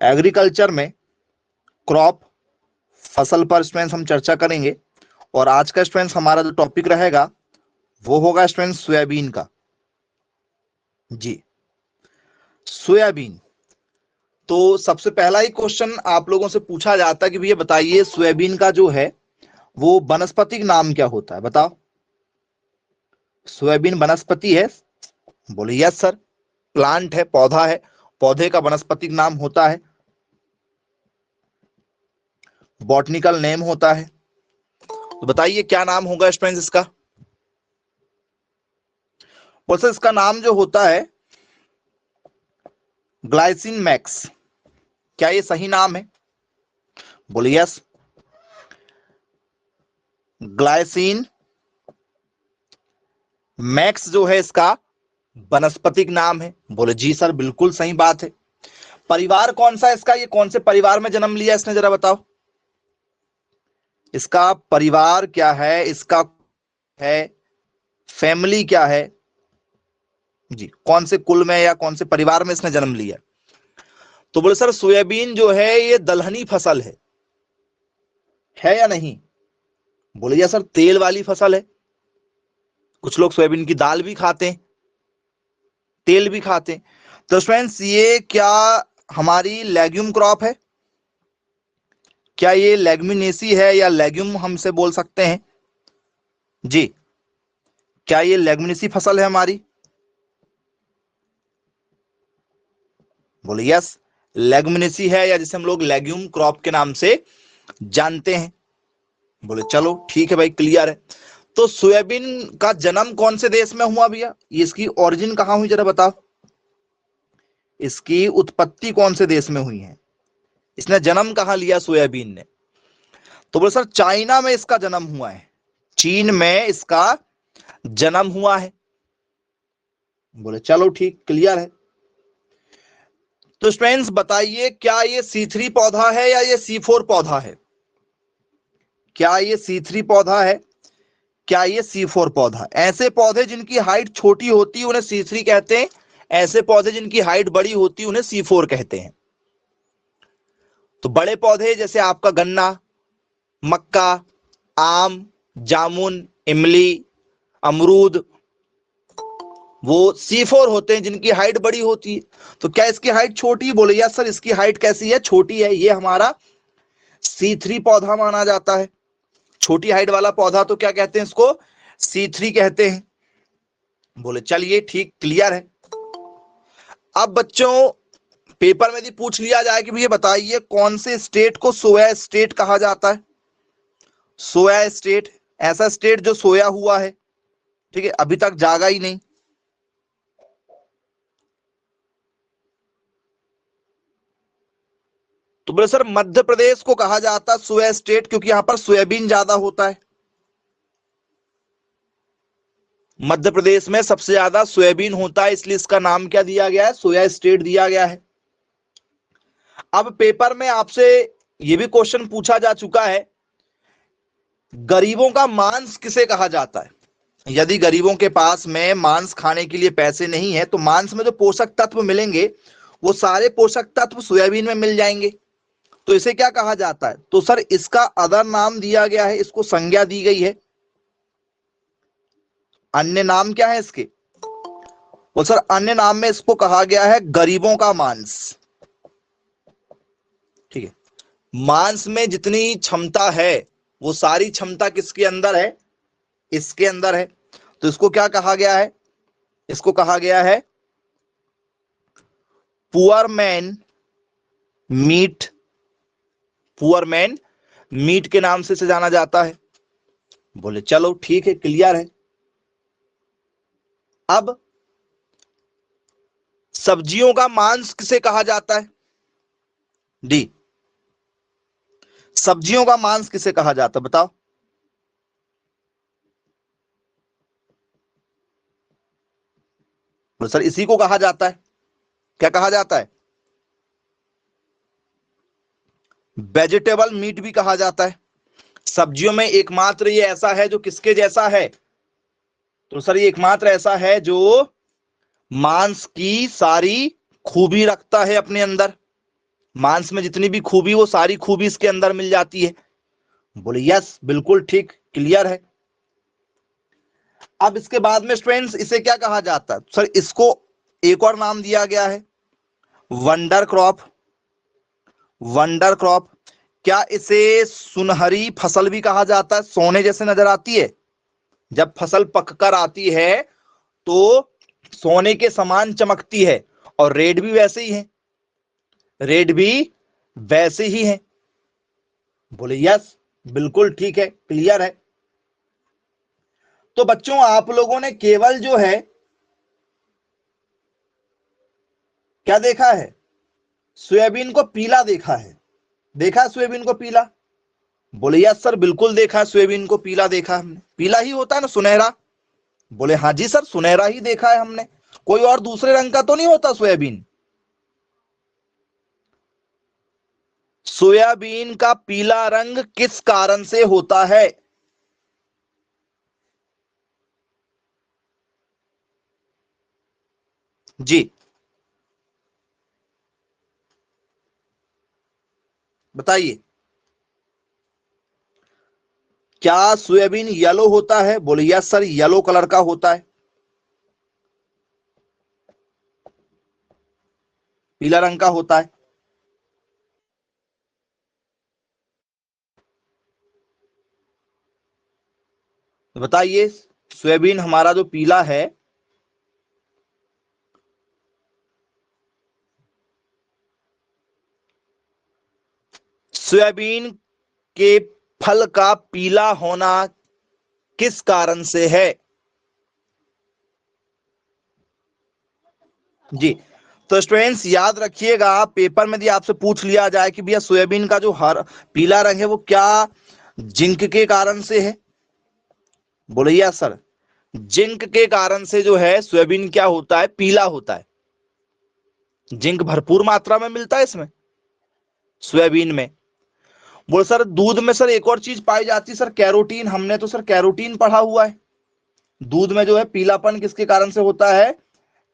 Agriculture में crop, फसल पर स्टूडेंट्स हम चर्चा करेंगे। और आज का स्टूडेंट्स हमारा जो टॉपिक रहेगा वो होगा स्टूडेंट्स सोयाबीन का। जी, सोयाबीन। तो सबसे पहला ही क्वेश्चन आप लोगों से पूछा जाता है कि भैया बताइए सोयाबीन का जो है वो वनस्पतिक नाम क्या होता है, बताओ। सोयाबीन वनस्पति है? बोले यस सर। प्लांट है, पौधा है, पौधे का वनस्पतिक नाम होता है, बॉटनिकल नेम होता है। तो बताइए क्या नाम होगा स्टूडेंट्स इसका। और इसका नाम जो होता है ग्लाइसिन मैक्स। क्या ये सही नाम है? बोलिए यस। ग्लाइसिन मैक्स जो है इसका वनस्पतिक नाम है। बोले जी सर, बिल्कुल सही बात है। परिवार कौन सा है इसका, ये कौन से परिवार में जन्म लिया इसने, जरा बताओ। इसका परिवार क्या है, इसका है फैमिली क्या है जी, कौन से कुल में या कौन से परिवार में इसने जन्म लिया। तो बोले सर सोयाबीन जो है ये दलहनी फसल है या नहीं। बोले या सर तेल वाली फसल है। कुछ लोग सोयाबीन की दाल भी खाते हैं, तेल भी खाते हैं। तो फ्रेंड्स ये क्या हमारी लेग्यूम क्रॉप है? क्या ये लेग्यूमिनेसी है या लेग्यूम हमसे बोल सकते हैं जी? क्या ये लेग्यूमिनेसी फसल है हमारी? बोले यस, लेग्यूमिनेसी है, या जिसे हम लोग लेग्यूम क्रॉप के नाम से जानते हैं। बोले चलो ठीक है भाई, क्लियर है। तो सोयाबीन का जन्म कौन से देश में हुआ भैया, इसकी ओरिजिन कहां हुई, जरा बताओ। इसकी उत्पत्ति कौन से देश में हुई है, इसने जन्म कहां लिया सोयाबीन ने। तो बोले सर चाइना में इसका जन्म हुआ है, चीन में इसका जन्म हुआ है। बोले चलो ठीक, क्लियर है। तो स्टूडेंट्स बताइए क्या ये C3 पौधा है या ये C4 पौधा है? क्या ये C3 पौधा है, क्या ये C4 पौधा? ऐसे पौधे जिनकी हाइट छोटी होती है उन्हें C3 कहते हैं, ऐसे पौधे जिनकी हाइट बड़ी होती है उन्हें C4 कहते हैं। तो बड़े पौधे जैसे आपका गन्ना, मक्का, आम, जामुन, इमली, अमरूद, वो C4 होते हैं जिनकी हाइट बड़ी होती है। तो क्या इसकी हाइट छोटी? बोले यार सर इसकी हाइट कैसी है, छोटी है, ये हमारा C3 पौधा माना जाता है। छोटी हाइट वाला पौधा तो क्या कहते हैं इसको, C3 कहते हैं। बोले चलिए ठीक, क्लियर है। अब बच्चों पेपर में भी पूछ लिया जाए कि भैया बताइए कौन से स्टेट को सोया स्टेट कहा जाता है। सोया स्टेट, ऐसा स्टेट जो सोया हुआ है, ठीक है, अभी तक जागा ही नहीं। तो बोले सर मध्य प्रदेश को कहा जाता है सोया स्टेट, क्योंकि यहां पर सोयाबीन ज्यादा होता है। मध्य प्रदेश में सबसे ज्यादा सोयाबीन होता है, इसलिए इसका नाम क्या दिया गया है, सोया स्टेट दिया गया है। अब पेपर में आपसे यह भी क्वेश्चन पूछा जा चुका है, गरीबों का मांस किसे कहा जाता है। यदि गरीबों के पास में मांस खाने के लिए पैसे नहीं है तो मांस में जो पोषक तत्व मिलेंगे वो सारे पोषक तत्व सोयाबीन में मिल जाएंगे। तो इसे क्या कहा जाता है? तो सर इसका अदर नाम दिया गया है, इसको संज्ञा दी गई है। अन्य नाम क्या है इसके? वो सर अन्य नाम में इसको कहा गया है गरीबों का मांस। ठीक है, मांस में जितनी क्षमता है वो सारी क्षमता किसके अंदर है, इसके अंदर है। तो इसको क्या कहा गया है? इसको कहा गया है poor man meat. Poor man meat के नाम से जाना जाता है। बोले चलो ठीक है, क्लियर है। अब सब्जियों का मांस किसे कहा जाता है? डी, सब्जियों का मांस किसे कहा जाता है, बताओ। तो सर इसी को कहा जाता है, क्या कहा जाता है? वेजिटेबल मीट भी कहा जाता है। सब्जियों में एकमात्र ये ऐसा है जो किसके जैसा है? तो सर ये एकमात्र ऐसा है जो मांस की सारी खूबी रखता है अपने अंदर। मांस में जितनी भी खूबी वो सारी खूबी इसके अंदर मिल जाती है। बोले यस, बिल्कुल ठीक, क्लियर है। अब इसके बाद में स्टूडेंट्स इसे क्या कहा जाता है सर? इसको एक और नाम दिया गया है, वंडर क्रॉप। Wonder crop. क्या इसे सुनहरी फसल भी कहा जाता है? सोने जैसे नजर आती है, जब फसल पककर आती है तो सोने के समान चमकती है, और रेड भी वैसे ही है, रेड भी वैसे ही है। बोले यस, बिल्कुल ठीक है, क्लियर है। तो बच्चों आप लोगों ने केवल जो है क्या देखा है? सोयाबीन को पीला देखा है। देखा है सोयाबीन को पीला? बोले यस सर, बिल्कुल देखा है, सोयाबीन को पीला देखा हमने। पीला ही होता है ना, सुनहरा? बोले हाँ जी सर, सुनहरा ही देखा है हमने, कोई और दूसरे रंग का तो नहीं होता सोयाबीन। सोयाबीन का पीला रंग किस कारण से होता है? जी बताइए। क्या सोयाबीन येलो होता है? बोले यस सर, येलो कलर का होता है, पीला रंग का होता है। तो बताइए, सोयाबीन हमारा जो पीला है, सोयाबीन के फल का पीला होना किस कारण से है? जी, तो स्टूडेंट्स याद रखिएगा, पेपर में यदि आपसे पूछ लिया जाए कि भैया सोयाबीन का जो हर पीला रंग है वो क्या जिंक के कारण से है? बोले यस सर, जिंक के कारण से जो है सोयाबीन क्या होता है? पीला होता है। जिंक भरपूर मात्रा में मिलता है इसमें, सोयाबीन में। बोले सर दूध में सर एक और चीज पाई जाती है सर, कैरोटीन। हमने तो सर कैरोटीन पढ़ा हुआ है। दूध में जो है पीलापन किसके कारण से होता है?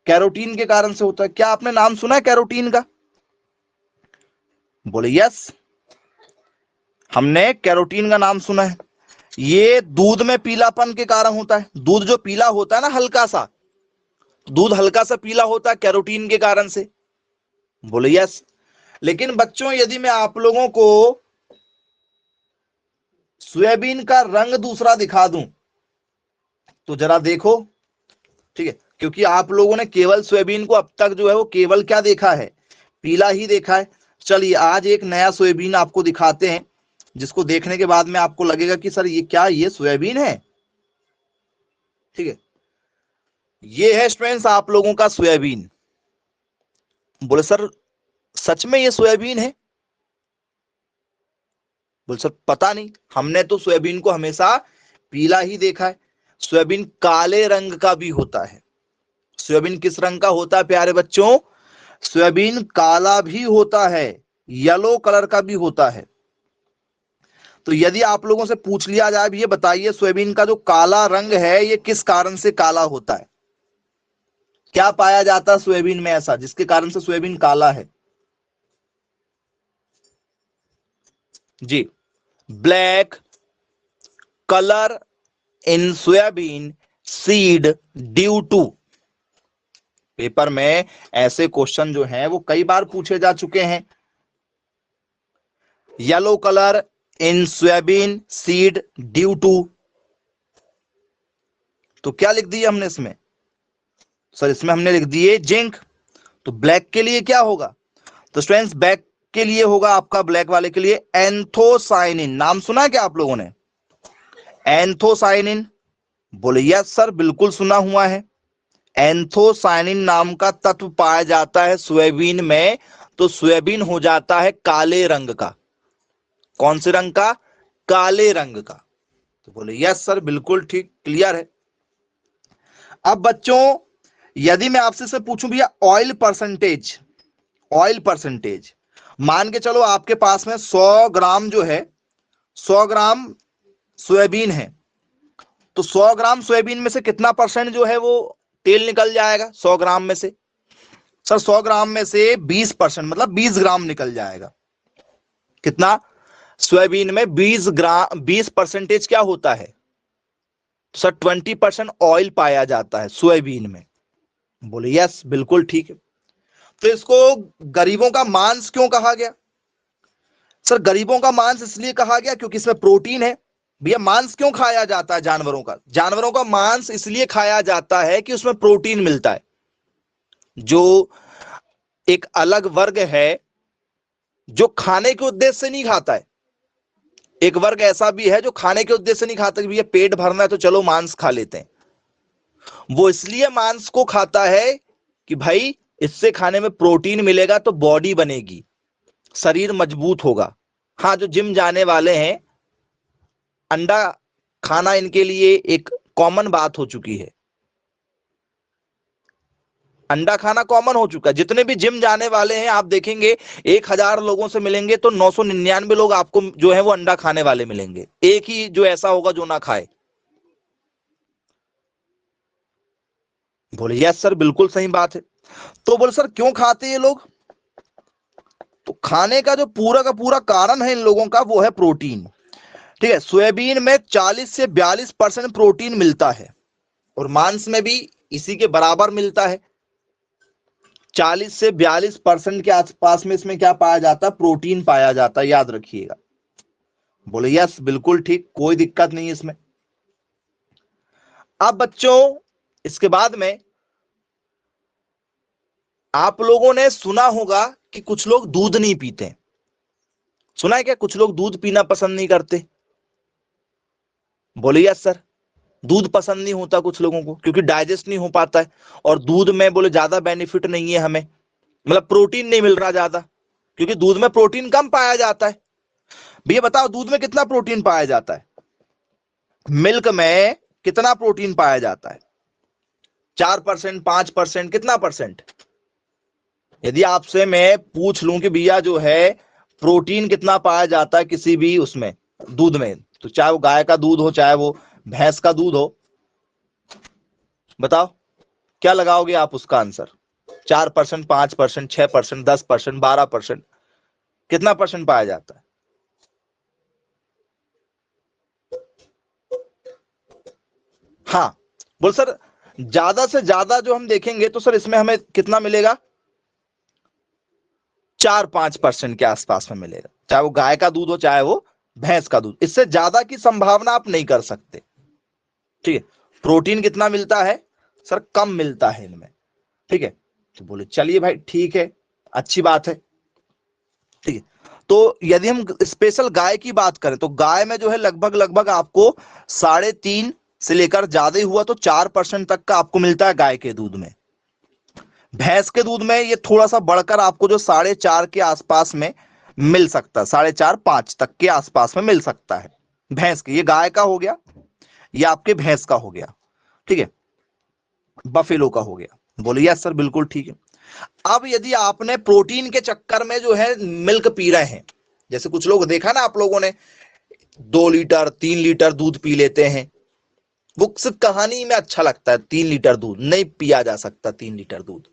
कैरोटीन के कारण से होता है। क्या आपने नाम सुना है कैरोटीन का? बोले यस, हमने कैरोटीन का नाम सुना है। ये दूध में पीलापन के कारण होता है। दूध जो पीला होता है ना, हल्का सा दूध हल्का सा पीला होता है कैरोटीन के कारण से। बोले यस। लेकिन बच्चों यदि मैं आप लोगों को सोयाबीन का रंग दूसरा दिखा दूं तो जरा देखो, ठीक है, क्योंकि आप लोगों ने केवल सोयाबीन को अब तक जो है वो केवल क्या देखा है? पीला ही देखा है। चलिए आज एक नया सोयाबीन आपको दिखाते हैं, जिसको देखने के बाद में आपको लगेगा कि सर ये क्या, ये सोयाबीन है? ठीक है, ये है स्टूडेंट्स आप लोगों का सोयाबीन। बोले सर सच में ये सोयाबीन है? बोले सर पता नहीं, हमने तो सोयाबीन को हमेशा पीला ही देखा है। सोयाबीन काले रंग का भी होता है। सोयाबीन किस रंग का होता है प्यारे बच्चों? सोयाबीन काला भी होता है, येलो कलर का भी होता है। तो यदि आप लोगों से पूछ लिया जाए ये बताइए सोयाबीन का जो काला रंग है ये किस कारण से काला होता है? क्या पाया जाता है सोयाबीन में ऐसा जिसके कारण से सोयाबीन काला है? जी, black colour in soybean seed due to. Paper में ऐसे क्वेश्चन जो हैं वो कई बार पूछे जा चुके हैं। Yellow colour in soybean seed due to, तो क्या लिख दिया हमने इसमें? सर इसमें हमने लिख दिए जिंक। तो ब्लैक के लिए क्या होगा? तो स्टूडेंट्स ब्लैक के लिए होगा आपका, ब्लैक वाले के लिए एंथोसाइनिन। नाम सुना है क्या आप लोगों ने? एंथोसाइनिन। बोले यस सर, बिल्कुल सुना हुआ है। एंथोसाइनिन नाम का तत्व पाया जाता है सोयाबीन में, तो सोयाबीन हो जाता है काले रंग का। कौन से रंग का? काले रंग का। तो बोले यस सर, बिल्कुल ठीक, क्लियर है। अब बच्चों यदि मैं आपसे से पूछूं भैया ऑयल परसेंटेज, ऑयल परसेंटेज, मान के चलो आपके पास में 100 ग्राम जो है, 100 ग्राम सोयाबीन है, तो 100 ग्राम सोयाबीन में से कितना परसेंट जो है वो तेल निकल जाएगा 100 ग्राम में से? सर 100 ग्राम में से 20% मतलब 20 ग्राम निकल जाएगा। कितना? सोयाबीन में 20% क्या होता है सर? 20% ऑयल पाया जाता है सोयाबीन में। बोले यस, बिल्कुल ठीक है। तो इसको गरीबों का मांस क्यों कहा गया? सर गरीबों का मांस इसलिए कहा गया क्योंकि इसमें प्रोटीन है। भैया मांस क्यों खाया जाता है जानवरों का? जानवरों का मांस इसलिए खाया जाता है कि उसमें प्रोटीन मिलता है। जो एक अलग वर्ग है जो खाने के उद्देश्य से नहीं खाता है, एक वर्ग ऐसा भी है जो खाने के उद्देश्य से नहीं खाता कि भैया पेट भरना है तो चलो मांस खा लेते हैं। वो इसलिए मांस को खाता है कि भाई इससे खाने में प्रोटीन मिलेगा तो बॉडी बनेगी, शरीर मजबूत होगा। हाँ, जो जिम जाने वाले हैं, अंडा खाना इनके लिए एक कॉमन बात हो चुकी है। अंडा खाना कॉमन हो चुका है। जितने भी जिम जाने वाले हैं आप देखेंगे 1000 लोगों से मिलेंगे तो 999 लोग आपको जो है वो अंडा खाने वाले मिलेंगे। एक ही जो ऐसा होगा जो ना खाए। बोले यस सर, बिल्कुल सही बात है। तो बोले सर क्यों खाते ये लोग? तो खाने का जो पूरा का पूरा कारण है इन लोगों का वो है प्रोटीन। ठीक है, सोयाबीन में 40 से 42% प्रोटीन मिलता है और मांस में भी इसी के बराबर मिलता है। 40 से 42% के आसपास में इसमें क्या पाया जाता है? प्रोटीन पाया जाता है, याद रखिएगा। बोले यस, बिल्कुल ठीक, कोई दिक्कत नहीं इसमें। अब बच्चों इसके बाद में आप लोगों ने सुना होगा कि कुछ लोग दूध नहीं पीते। सुना है क्या? कुछ लोग दूध पीना पसंद नहीं करते। बोले यस सर, दूध पसंद नहीं होता कुछ लोगों को क्योंकि डाइजेस्ट नहीं हो पाता है। और दूध में बोले ज्यादा बेनिफिट नहीं है हमें, मतलब प्रोटीन नहीं मिल रहा ज्यादा, क्योंकि दूध में प्रोटीन कम पाया जाता है। भैया बताओ दूध में कितना प्रोटीन पाया जाता है? मिल्क में कितना प्रोटीन पाया जाता है? 4%, 5%, कितना परसेंट? यदि आपसे मैं पूछ लूं कि भैया जो है प्रोटीन कितना पाया जाता है किसी भी उसमें दूध में, तो चाहे वो गाय का दूध हो चाहे वो भैंस का दूध हो, बताओ क्या लगाओगे आप उसका आंसर? 4%, 5%, 6%, 10%, 12%, कितना परसेंट पाया जाता है? हाँ, बोल सर ज्यादा से ज्यादा जो हम देखेंगे तो सर इसमें हमें कितना मिलेगा? 4-5% के आसपास में मिलेगा, चाहे वो गाय का दूध हो चाहे वो भैंस का दूध। इससे ज्यादा की संभावना आप नहीं कर सकते। ठीक है, प्रोटीन कितना मिलता है सर? कम मिलता है इनमें। ठीक है, तो बोले चलिए भाई ठीक है, अच्छी बात है। ठीक है, तो यदि हम स्पेशल गाय की बात करें तो गाय में जो है लगभग लगभग आपको 3.5 से लेकर ज्यादा हुआ तो 4% तक का आपको मिलता है गाय के दूध में। भैंस के दूध में ये थोड़ा सा बढ़कर आपको जो 4.5 के आसपास में मिल सकता है, 4.5-5 तक के आसपास में मिल सकता है भैंस के। ये गाय का हो गया, ये आपके भैंस का हो गया। ठीक है, बफेलो का हो गया। बोले यस सर, बिल्कुल ठीक है। अब यदि आपने प्रोटीन के चक्कर में जो है मिल्क पी रहे हैं, जैसे कुछ लोग देखा ना आप लोगों ने 2 लीटर 3 लीटर दूध पी लेते हैं, वो सिर्फ कहानी में अच्छा लगता है। 3 लीटर दूध नहीं पिया जा सकता। 3 लीटर दूध,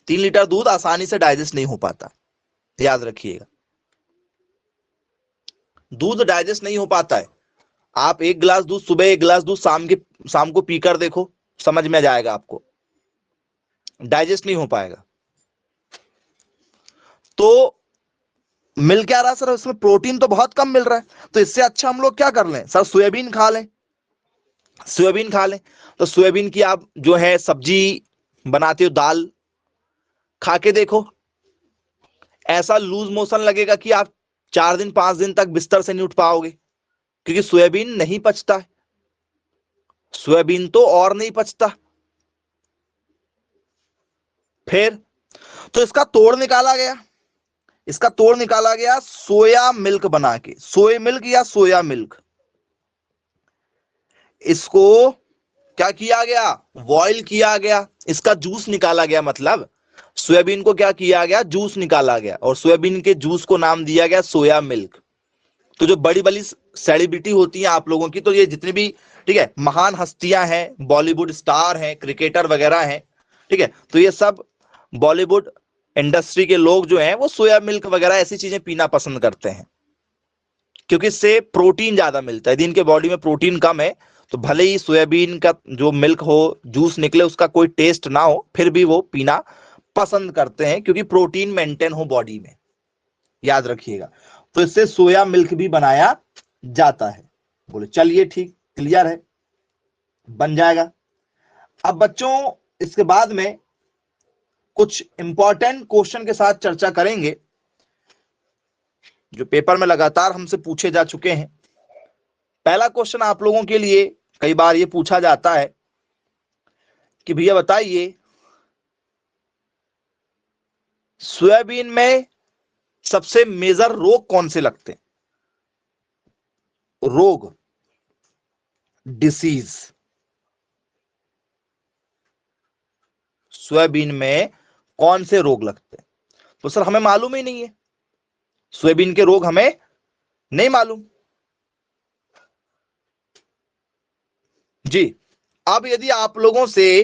3 लीटर दूध आसानी से डाइजेस्ट नहीं हो पाता, याद रखिएगा। दूध डाइजेस्ट नहीं हो पाता है। आप 1 गिलास दूध सुबह, 1 गिलास दूध शाम को पीकर देखो, समझ में जाएगा आपको, डाइजेस्ट नहीं हो पाएगा। तो मिल क्या रहा सर? इसमें प्रोटीन तो बहुत कम मिल रहा है, तो इससे अच्छा हम लोग क्या कर लें सर? सोयाबीन खा लें। सोयाबीन खा लें तो सोयाबीन की आप जो है सब्जी बनाते हो, दाल खा के देखो, ऐसा लूज मोशन लगेगा कि आप 4 दिन 5 दिन तक बिस्तर से नहीं उठ पाओगे, क्योंकि सोयाबीन नहीं पचता है। सोयाबीन तो और नहीं पचता। फिर तो इसका तोड़ निकाला गया, इसका तोड़ निकाला गया सोया मिल्क बना के, सोया मिल्क या सोया मिल्क। इसको क्या किया गया? बॉईल किया गया, इसका जूस निकाला गया। मतलब सोयाबीन को क्या किया गया? जूस निकाला गया, और सोयाबीन के जूस को नाम दिया गया सोया मिल्क। तो जो बड़ी बड़ी सेलिब्रिटी होती हैं आप लोगों की, तो ये जितनी भी ठीक है महान हस्तियां हैं, बॉलीवुड स्टार हैं, क्रिकेटर वगैरह हैं, ठीक है, तो ये सब बॉलीवुड इंडस्ट्री के लोग जो हैं वो सोया मिल्क वगैरह ऐसी चीजें पीना पसंद करते हैं, क्योंकि इससे प्रोटीन ज्यादा मिलता है। यदि इनके बॉडी में प्रोटीन कम है तो भले ही सोयाबीन का जो मिल्क हो, जूस निकले, उसका कोई टेस्ट ना हो, फिर भी वो पीना पसंद करते हैं, क्योंकि प्रोटीन मेंटेन हो बॉडी में, याद रखिएगा। तो इससे सोया मिल्क भी बनाया जाता है। बोले चलिए ठीक, क्लियर है, बन जाएगा। अब बच्चों इसके बाद में कुछ इंपॉर्टेंट क्वेश्चन के साथ चर्चा करेंगे जो पेपर में लगातार हमसे पूछे जा चुके हैं। पहला क्वेश्चन आप लोगों के लिए कई बार ये पूछा जाता है कि भैया बताइए, सोयाबीन में सबसे मेजर रोग कौन से लगते हैं? रोग, डिसीज, सोयाबीन में कौन से रोग लगते हैं? तो सर हमें मालूम ही नहीं है, सोयाबीन के रोग हमें नहीं मालूम जी। अब यदि आप लोगों से,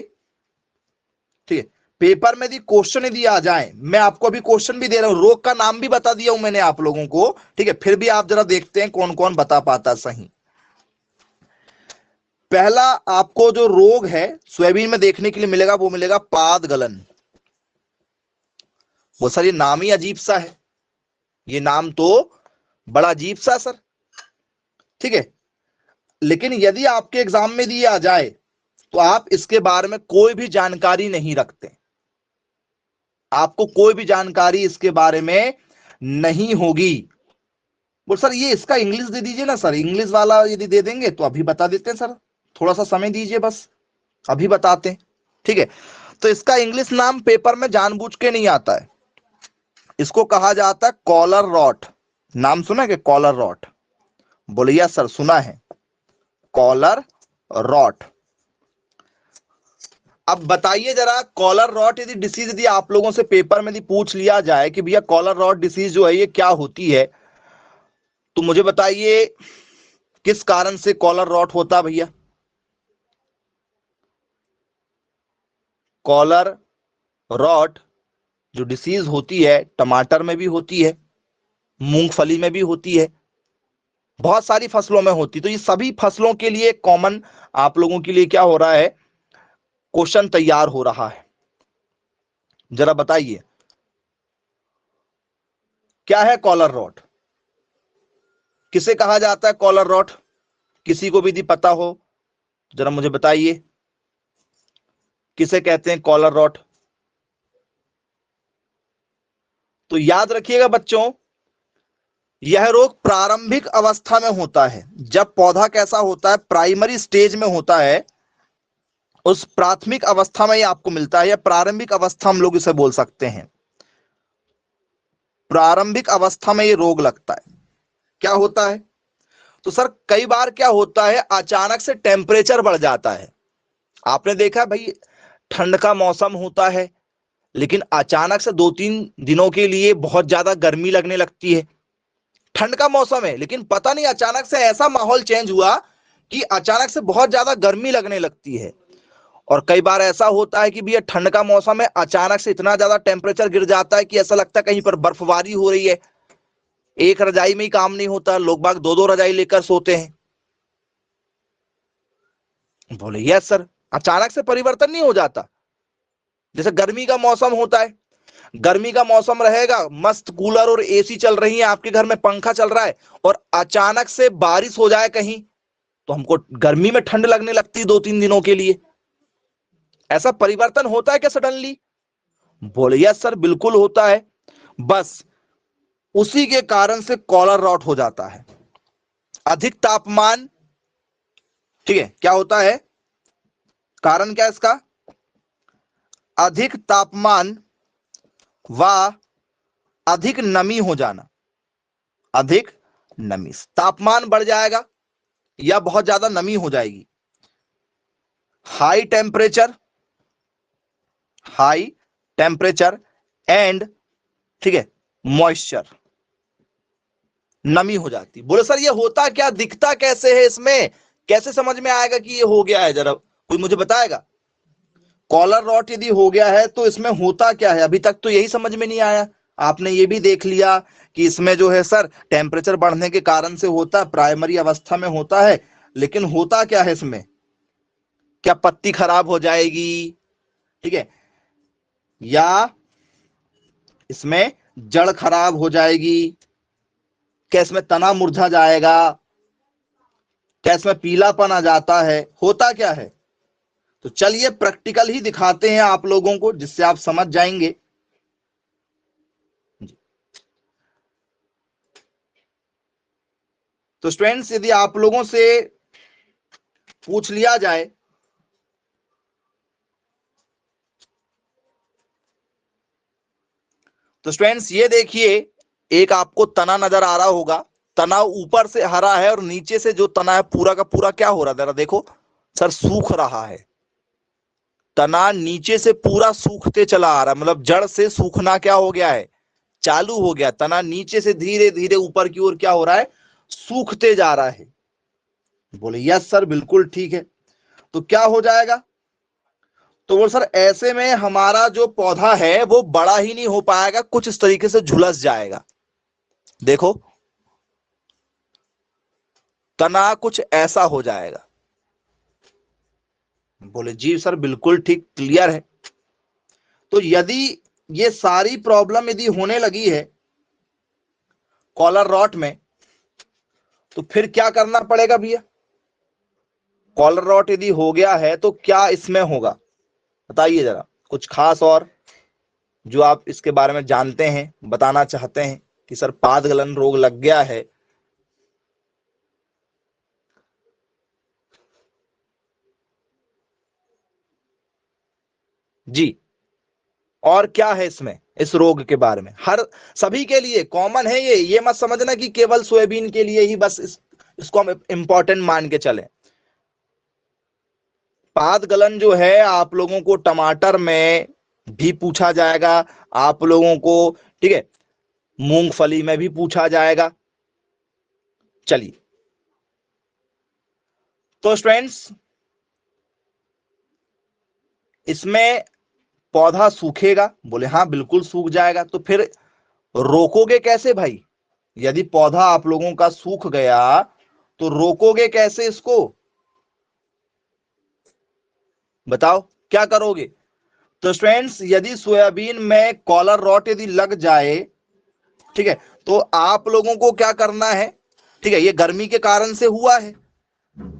ठीक है, पेपर में यदि क्वेश्चन यदि आ जाए, मैं आपको अभी क्वेश्चन भी दे रहा हूं, रोग का नाम भी बता दिया हूं मैंने आप लोगों को, ठीक है, फिर भी आप जरा देखते हैं कौन कौन बता पाता सही। पहला आपको जो रोग है सोयाबीन में देखने के लिए मिलेगा वो मिलेगा पाद गलन। वो सर ये नाम ही अजीब सा है, ये नाम तो बड़ा अजीब सा सर, ठीक है। लेकिन यदि आपके एग्जाम में दिया आ जाए तो आप इसके बारे में कोई भी जानकारी नहीं रखते, आपको कोई भी जानकारी इसके बारे में नहीं होगी। बोल सर ये इसका इंग्लिश दे दीजिए ना सर, इंग्लिश वाला यदि दे देंगे तो अभी बता देते हैं सर, थोड़ा सा समय दीजिए बस, अभी बताते हैं, ठीक है। तो इसका इंग्लिश नाम पेपर में जानबूझ के नहीं आता है, इसको कहा जाता है कॉलर रॉट। नाम सुना है कि कॉलर रॉट? बोलिए सर सुना है, कॉलर रॉट। अब बताइए जरा, कॉलर रॉट यदि डिसीज यदि आप लोगों से पेपर में यदि पूछ लिया जाए कि भैया कॉलर रॉट डिसीज जो है ये क्या होती है, तो मुझे बताइए किस कारण से कॉलर रॉट होता भैया? कॉलर रॉट जो डिसीज होती है टमाटर में भी होती है, मूंगफली में भी होती है, बहुत सारी फसलों में होती है। तो ये सभी फसलों के लिए कॉमन आप लोगों के लिए क्या हो रहा है, क्वेश्चन तैयार हो रहा है। जरा बताइए क्या है कॉलर रॉट, किसे कहा जाता है कॉलर रॉट? किसी को भी यदि पता हो जरा मुझे बताइए, किसे कहते हैं कॉलर रॉट? तो याद रखिएगा बच्चों, यह रोग प्रारंभिक अवस्था में होता है। जब पौधा कैसा होता है, प्राइमरी स्टेज में होता है, उस प्राथमिक अवस्था में ही आपको मिलता है, या प्रारंभिक अवस्था हम लोग इसे बोल सकते हैं। प्रारंभिक अवस्था में ये रोग लगता है। क्या होता है? तो सर कई बार क्या होता है, अचानक से टेम्परेचर बढ़ जाता है। आपने देखा भाई, ठंड का मौसम होता है लेकिन अचानक से 2-3 दिनों के लिए बहुत ज्यादा गर्मी लगने लगती है। ठंड का मौसम है लेकिन पता नहीं अचानक से ऐसा माहौल चेंज हुआ कि अचानक से बहुत ज्यादा गर्मी लगने लगती है। और कई बार ऐसा होता है कि भैया ठंड का मौसम है, अचानक से इतना ज्यादा टेम्परेचर गिर जाता है कि ऐसा लगता है कहीं पर बर्फबारी हो रही है। एक रजाई में ही काम नहीं होता, लोग बाग 2-2 रजाई लेकर सोते हैं। बोले यस सर, अचानक से परिवर्तन नहीं हो जाता। जैसे गर्मी का मौसम होता है, गर्मी का मौसम रहेगा, मस्त कूलर और एसी चल रही है, आपके घर में पंखा चल रहा है, और अचानक से बारिश हो जाए कहीं तो हमको गर्मी में ठंड लगने लगती है 2-3 दिनों के लिए। ऐसा परिवर्तन होता है क्या सडनली? बोले यस सर बिल्कुल होता है। बस उसी के कारण से कॉलर रॉट हो जाता है। अधिक तापमान, ठीक है, क्या होता है, कारण क्या इसका? अधिक तापमान व अधिक नमी हो जाना। अधिक नमी, तापमान बढ़ जाएगा या बहुत ज्यादा नमी हो जाएगी। High temperature, high temperature and, ठीक है, मॉइस्चर, नमी हो जाती। बोले सर ये होता क्या, दिखता कैसे है, इसमें कैसे समझ में आएगा कि ये हो गया है, जरा कोई मुझे बताएगा? कॉलर रॉट यदि हो गया है तो इसमें होता क्या है, अभी तक तो यही समझ में नहीं आया। आपने ये भी देख लिया कि इसमें जो है सर टेम्परेचर बढ़ने के कारण से होता है, प्राइमरी अवस्था में होता है, लेकिन होता क्या है इसमें, क्या पत्ती खराब हो जाएगी, ठीक है, या इसमें जड़ खराब हो जाएगी, क्या इसमें तना मुरझा जाएगा, क्या इसमें पीलापन आ जाता है, होता क्या है। तो चलिए प्रैक्टिकल ही दिखाते हैं आप लोगों को, जिससे आप समझ जाएंगे। तो स्टूडेंट्स यदि आप लोगों से पूछ लिया जाए तो स्टूडेंट्स ये देखिए, एक आपको तना नजर आ रहा होगा, तना ऊपर से हरा है और नीचे से जो तना है पूरा का पूरा क्या हो रहा है, जरा देखो सर, सूख रहा है। तना नीचे से पूरा सूखते चला आ रहा है, मतलब जड़ से सूखना क्या हो गया है, चालू हो गया। तना नीचे से धीरे धीरे ऊपर की ओर क्या हो रहा है, सूखते जा रहा है। बोले यस सर बिल्कुल ठीक है। तो क्या हो जाएगा, तो बोल सर ऐसे में हमारा जो पौधा है वो बड़ा ही नहीं हो पाएगा, कुछ इस तरीके से झुलस जाएगा। देखो तना कुछ ऐसा हो जाएगा। बोले जी सर बिल्कुल ठीक, क्लियर है। तो यदि ये सारी प्रॉब्लम यदि होने लगी है कॉलर रॉट में, तो फिर क्या करना पड़ेगा भैया। कॉलर रॉट यदि हो गया है तो क्या इसमें होगा, बताइए जरा, कुछ खास और जो आप इसके बारे में जानते हैं, बताना चाहते हैं कि सर पाद गलन रोग लग गया है। जी, और क्या है इसमें, इस रोग के बारे में, हर सभी के लिए कॉमन है ये मत समझना कि केवल सोयाबीन के लिए ही बस इसको हम इंपॉर्टेंट मान के चले। पाद गलन जो है आप लोगों को टमाटर में भी पूछा जाएगा, आप लोगों को, ठीक है, मूंगफली में भी पूछा जाएगा। चलिए, तो स्टूडेंट्स इसमें पौधा सूखेगा, बोले हाँ बिल्कुल सूख जाएगा। तो फिर रोकोगे कैसे भाई, यदि पौधा आप लोगों का सूख गया तो रोकोगे कैसे इसको, बताओ क्या करोगे। तो स्टूडेंट्स यदि सोयाबीन में कॉलर रॉट यदि लग जाए, ठीक है, तो आप लोगों को क्या करना है, ठीक है, ये गर्मी के कारण से हुआ है,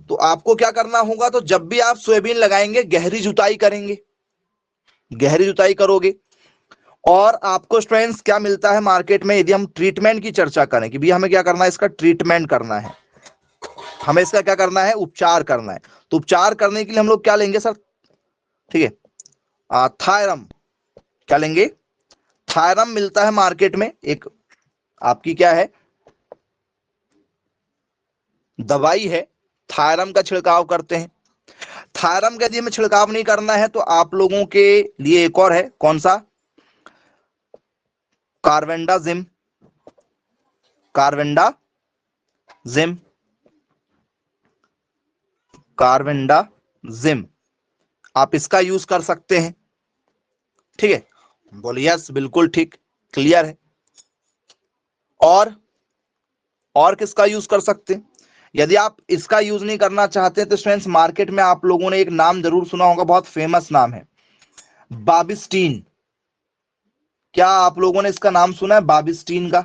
तो आपको क्या करना होगा, तो जब भी आप सोयाबीन लगाएंगे गहरी जुताई करेंगे, गहरी जुताई करोगे। और आपको स्टूडेंट्स क्या मिलता है मार्केट में, यदि हम ट्रीटमेंट की चर्चा करें कि भी हमें क्या करना है, इसका ट्रीटमेंट करना है, हमें इसका क्या करना है, उपचार करना है। तो उपचार करने के लिए हम लोग क्या लेंगे सर, ठीक है, थायरम, क्या लेंगे, थायरम मिलता है मार्केट में, एक आपकी क्या है दवाई है, थायरम का छिड़काव करते हैं। थायरम का यदि हमें छिड़काव नहीं करना है तो आप लोगों के लिए एक और है, कौन सा, कार्बेंडाजिम, कार्बेंडाजिम, कार्बेंडाजिम, आप इसका यूज कर सकते हैं। ठीक है, बोलिए यस बिल्कुल ठीक, क्लियर है। और किसका यूज कर सकते हैं, यदि आप इसका यूज नहीं करना चाहते तो स्टूडेंट्स मार्केट में आप लोगों ने एक नाम जरूर सुना होगा, बहुत फेमस नाम है, बाबिस्टीन। क्या आप लोगों ने इसका नाम सुना है बाबिस्टीन का,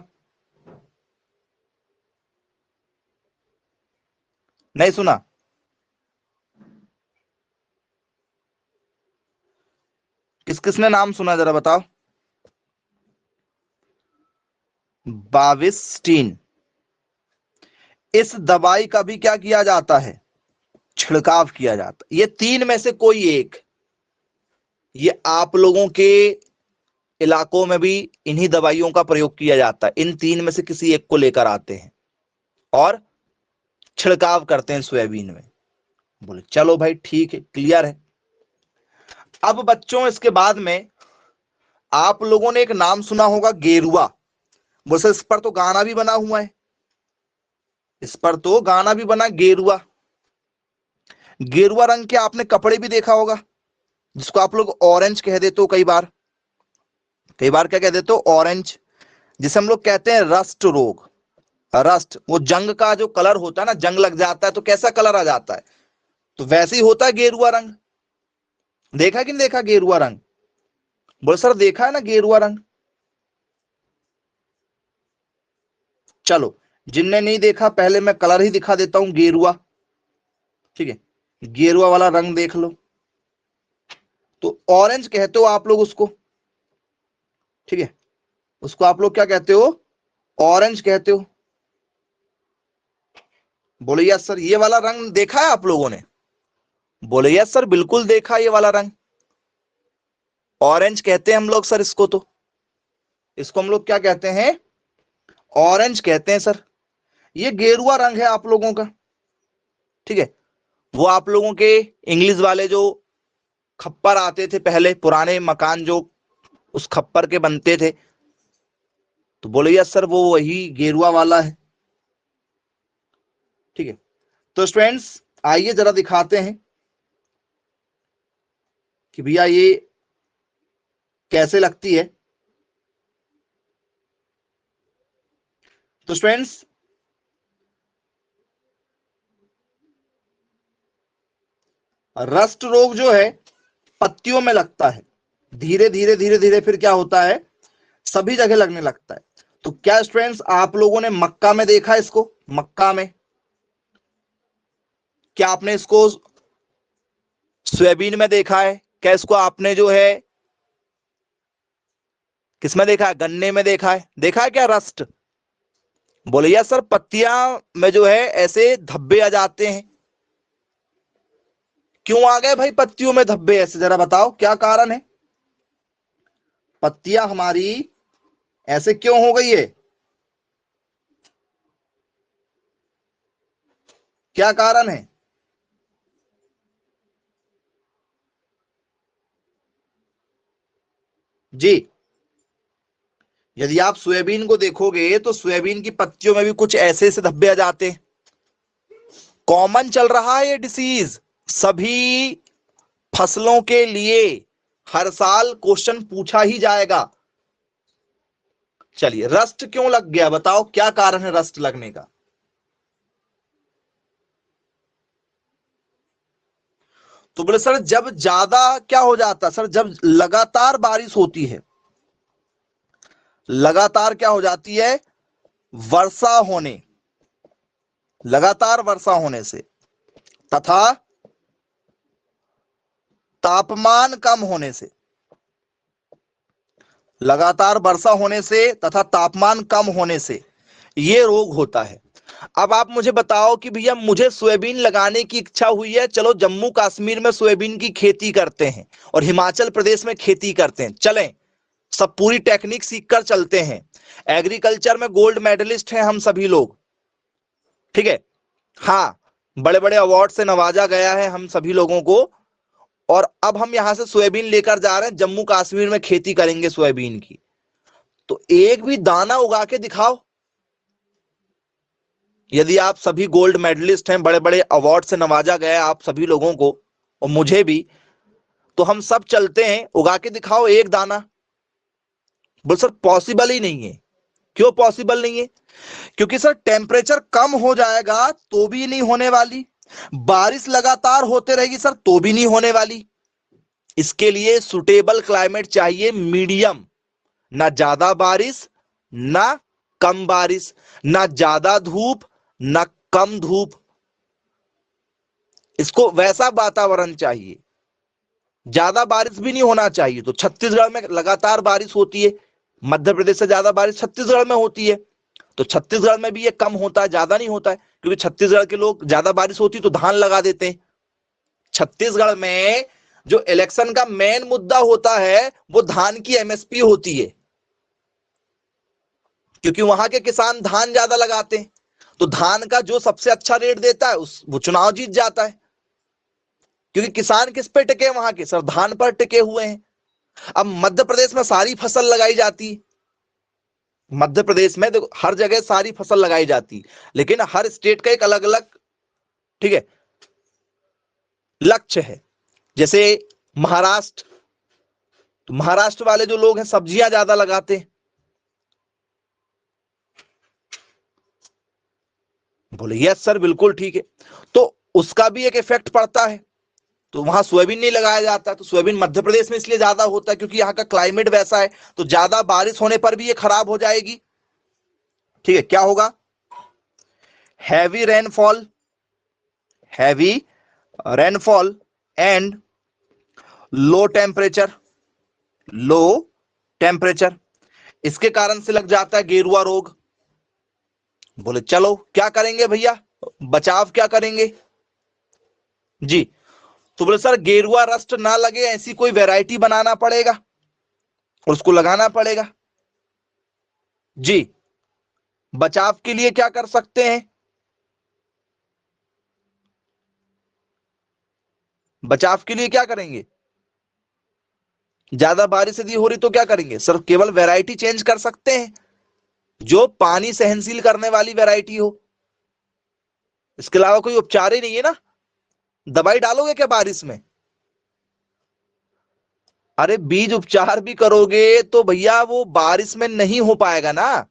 नहीं सुना, किस किसने नाम सुना जरा बताओ, बाबिस्टीन। इस दवाई का भी क्या किया जाता है, छिड़काव किया जाता है। ये तीन में से कोई एक, ये आप लोगों के इलाकों में भी इन्हीं दवाइयों का प्रयोग किया जाता है, इन तीन में से किसी एक को लेकर आते हैं और छिड़काव करते हैं सोयाबीन में। बोले चलो भाई ठीक है, क्लियर है। अब बच्चों इसके बाद में आप लोगों ने एक नाम सुना होगा गेरुआ, बोले इस पर तो गाना भी बना हुआ है, इस पर तो गाना भी बना, गेरुआ, गेरुआ रंग के आपने कपड़े भी देखा होगा, जिसको आप लोग ऑरेंज कह देते हो कई बार क्या कह देते हो, ऑरेंज, जिसे हम लोग कहते हैं रस्ट रोग। रस्ट, वो जंग का जो कलर होता है ना, जंग लग जाता है तो कैसा कलर आ जाता है, तो वैसे ही होता है गेरुआ रंग। देखा कि नहीं देखा गेरुआ रंग? बोले सर देखा है ना गेरुआ रंग। चलो, जिनने नहीं देखा पहले मैं कलर ही दिखा देता हूं, गेरुआ। ठीक है, गेरुआ वाला रंग देख लो, तो ऑरेंज कहते हो आप लोग उसको। ठीक है, उसको आप लोग क्या कहते हो, ऑरेंज कहते हो। बोले यस सर, ये वाला रंग देखा है आप लोगों ने? बोले यस सर, बिल्कुल देखा ये वाला रंग, ऑरेंज कहते हैं हम लोग सर इसको। तो इसको हम लोग क्या कहते हैं, ऑरेंज कहते हैं सर। ये गेरुआ रंग है आप लोगों का। ठीक है, वो आप लोगों के इंग्लिश वाले जो खप्पर आते थे पहले, पुराने मकान जो उस खप्पर के बनते थे, तो बोले यस सर, वो वही गेरुआ वाला है। ठीक है, तो स्टूडेंट्स आइए जरा दिखाते हैं कि भैया ये कैसे लगती है। तो स्टूडेंट्स रस्ट रोग जो है पत्तियों में लगता है, धीरे धीरे धीरे धीरे फिर क्या होता है, सभी जगह लगने लगता है। तो क्या स्टूडेंट्स आप लोगों ने मक्का में देखा इसको? मक्का में क्या आपने इसको सोयाबीन में देखा है? क्या इसको आपने जो है किसमें देखा है, गन्ने में देखा है? देखा है क्या रस्ट? बोले यार सर, पत्तियां में जो है ऐसे धब्बे आ जाते हैं। क्यों आ गए भाई पत्तियों में धब्बे ऐसे, जरा बताओ क्या कारण है? पत्तियां हमारी ऐसे क्यों हो गई है, क्या कारण है? जी, यदि आप सोयाबीन को देखोगे तो सोयाबीन की पत्तियों में भी कुछ ऐसे ऐसे धब्बे आ जाते हैं। कॉमन चल रहा है ये डिसीज सभी फसलों के लिए, हर साल क्वेश्चन पूछा ही जाएगा। चलिए, रस्ट क्यों लग गया, बताओ क्या कारण है रस्ट लगने का? तो बोले सर जब ज्यादा क्या हो जाता है सर, जब लगातार बारिश होती है, लगातार क्या हो जाती है, वर्षा होने, लगातार वर्षा होने से तथा तापमान कम होने से, लगातार वर्षा होने से तथा तापमान कम होने से ये रोग होता है। अब आप मुझे बताओ कि भैया मुझे सोयाबीन लगाने की इच्छा हुई है, चलो जम्मू कश्मीर में सोयाबीन की खेती करते हैं और हिमाचल प्रदेश में खेती करते हैं, चलें सब पूरी टेक्निक सीखकर चलते हैं। एग्रीकल्चर में गोल्ड मेडलिस्ट हैं हम सभी लोग। ठीक है, हाँ, बड़े बड़े अवार्ड से नवाजा गया है हम सभी लोगों को। और अब हम यहां से सोयाबीन लेकर जा रहे हैं, जम्मू कश्मीर में खेती करेंगे सोयाबीन की। तो एक भी दाना उगा के दिखाओ। यदि आप सभी गोल्ड मेडलिस्ट हैं, बड़े बड़े अवार्ड से नवाजा गया है आप सभी लोगों को और मुझे भी, तो हम सब चलते हैं, उगा के दिखाओ एक दाना। बोल सर पॉसिबल ही नहीं है। क्यों पॉसिबल नहीं है? क्योंकि सर टेम्परेचर कम हो जाएगा तो भी नहीं होने वाली, बारिश लगातार होते रहेगी सर तो भी नहीं होने वाली। इसके लिए सुटेबल क्लाइमेट चाहिए, मीडियम, ना ज्यादा बारिश ना कम बारिश, ना ज्यादा धूप ना कम धूप, इसको वैसा वातावरण चाहिए। ज्यादा बारिश भी नहीं होना चाहिए। तो छत्तीसगढ़ में लगातार बारिश होती है, मध्य प्रदेश से ज्यादा बारिश छत्तीसगढ़ में होती है, तो छत्तीसगढ़ में भी ये कम होता है, ज्यादा नहीं होता है, क्योंकि छत्तीसगढ़ के लोग ज्यादा बारिश होती तो धान लगा देते हैं। छत्तीसगढ़ में जो इलेक्शन का मेन मुद्दा होता है वो धान की एमएसपी होती है, क्योंकि वहां के किसान धान ज्यादा लगाते हैं, तो धान का जो सबसे अच्छा रेट देता है उस वो चुनाव जीत जाता है। क्योंकि किसान किस पे टिके वहां के सर, धान पर टिके हुए हैं। अब मध्य प्रदेश में सारी फसल लगाई जाती है, मध्य प्रदेश में देखो हर जगह सारी फसल लगाई जाती है, लेकिन हर स्टेट का एक अलग अलग, ठीक है, लक्ष्य है। जैसे महाराष्ट्र, तो महाराष्ट्र वाले जो लोग हैं सब्जियां ज्यादा लगाते हैं। बोले यस सर बिल्कुल ठीक है, तो उसका भी एक इफेक्ट पड़ता है। तो वहां सोयाबीन नहीं लगाया जाता, तो सोयाबीन मध्य प्रदेश में इसलिए ज्यादा होता है क्योंकि यहाँ का क्लाइमेट वैसा है, तो ज्यादा बारिश होने पर भी ये खराब हो जाएगी। ठीक है, क्या होगा? Heavy rainfall, heavy rainfall and low temperature, low temperature, इसके कारण से लग जाता है गेरुआ रोग। बोले चलो क्या करेंगे भैया, बचाव क्या करेंगे जी? तो बोले सर गेरुआ रस्ट ना लगे ऐसी कोई वैरायटी बनाना पड़ेगा और उसको लगाना पड़ेगा जी। बचाव के लिए क्या कर सकते हैं? बचाव के लिए क्या करेंगे? ज्यादा बारिश यदि हो रही तो क्या करेंगे सर? केवल वैरायटी चेंज कर सकते हैं जो पानी सहनशील करने वाली वैरायटी हो, इसके अलावा कोई उपचार ही नहीं है ना। दवाई डालोगे क्या बारिश में? अरे बीज उपचार भी करोगे तो भैया वो बारिश में नहीं हो पाएगा ना।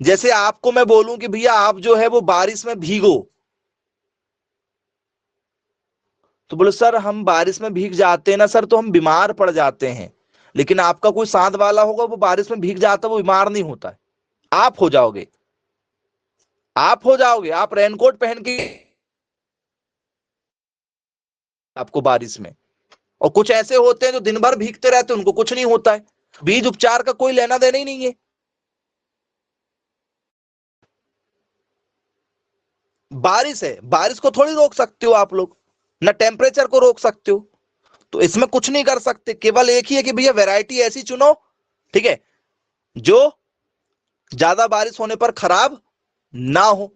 जैसे आपको मैं बोलूं कि भैया आप जो है वो बारिश में भीगो, तो बोले सर हम बारिश में भीग जाते हैं ना सर तो हम बीमार पड़ जाते हैं, लेकिन आपका कोई साथ वाला होगा वो बारिश में भीग जाता है वो बीमार नहीं होता है। आप हो जाओगे, आप हो जाओगे, आप रेनकोट पहन के आपको बारिश में। और कुछ ऐसे होते हैं जो दिन भर भीगते रहते हैं उनको कुछ नहीं होता है। बीज उपचार का कोई लेना देना ही नहीं है। बारिश है, बारिश को थोड़ी रोक सकते हो आप लोग, ना टेम्परेचर को रोक सकते हो, तो इसमें कुछ नहीं कर सकते। केवल एक ही है कि भैया वैरायटी ऐसी चुनो, ठीक है, जो ज्यादा बारिश होने पर खराब ना हो।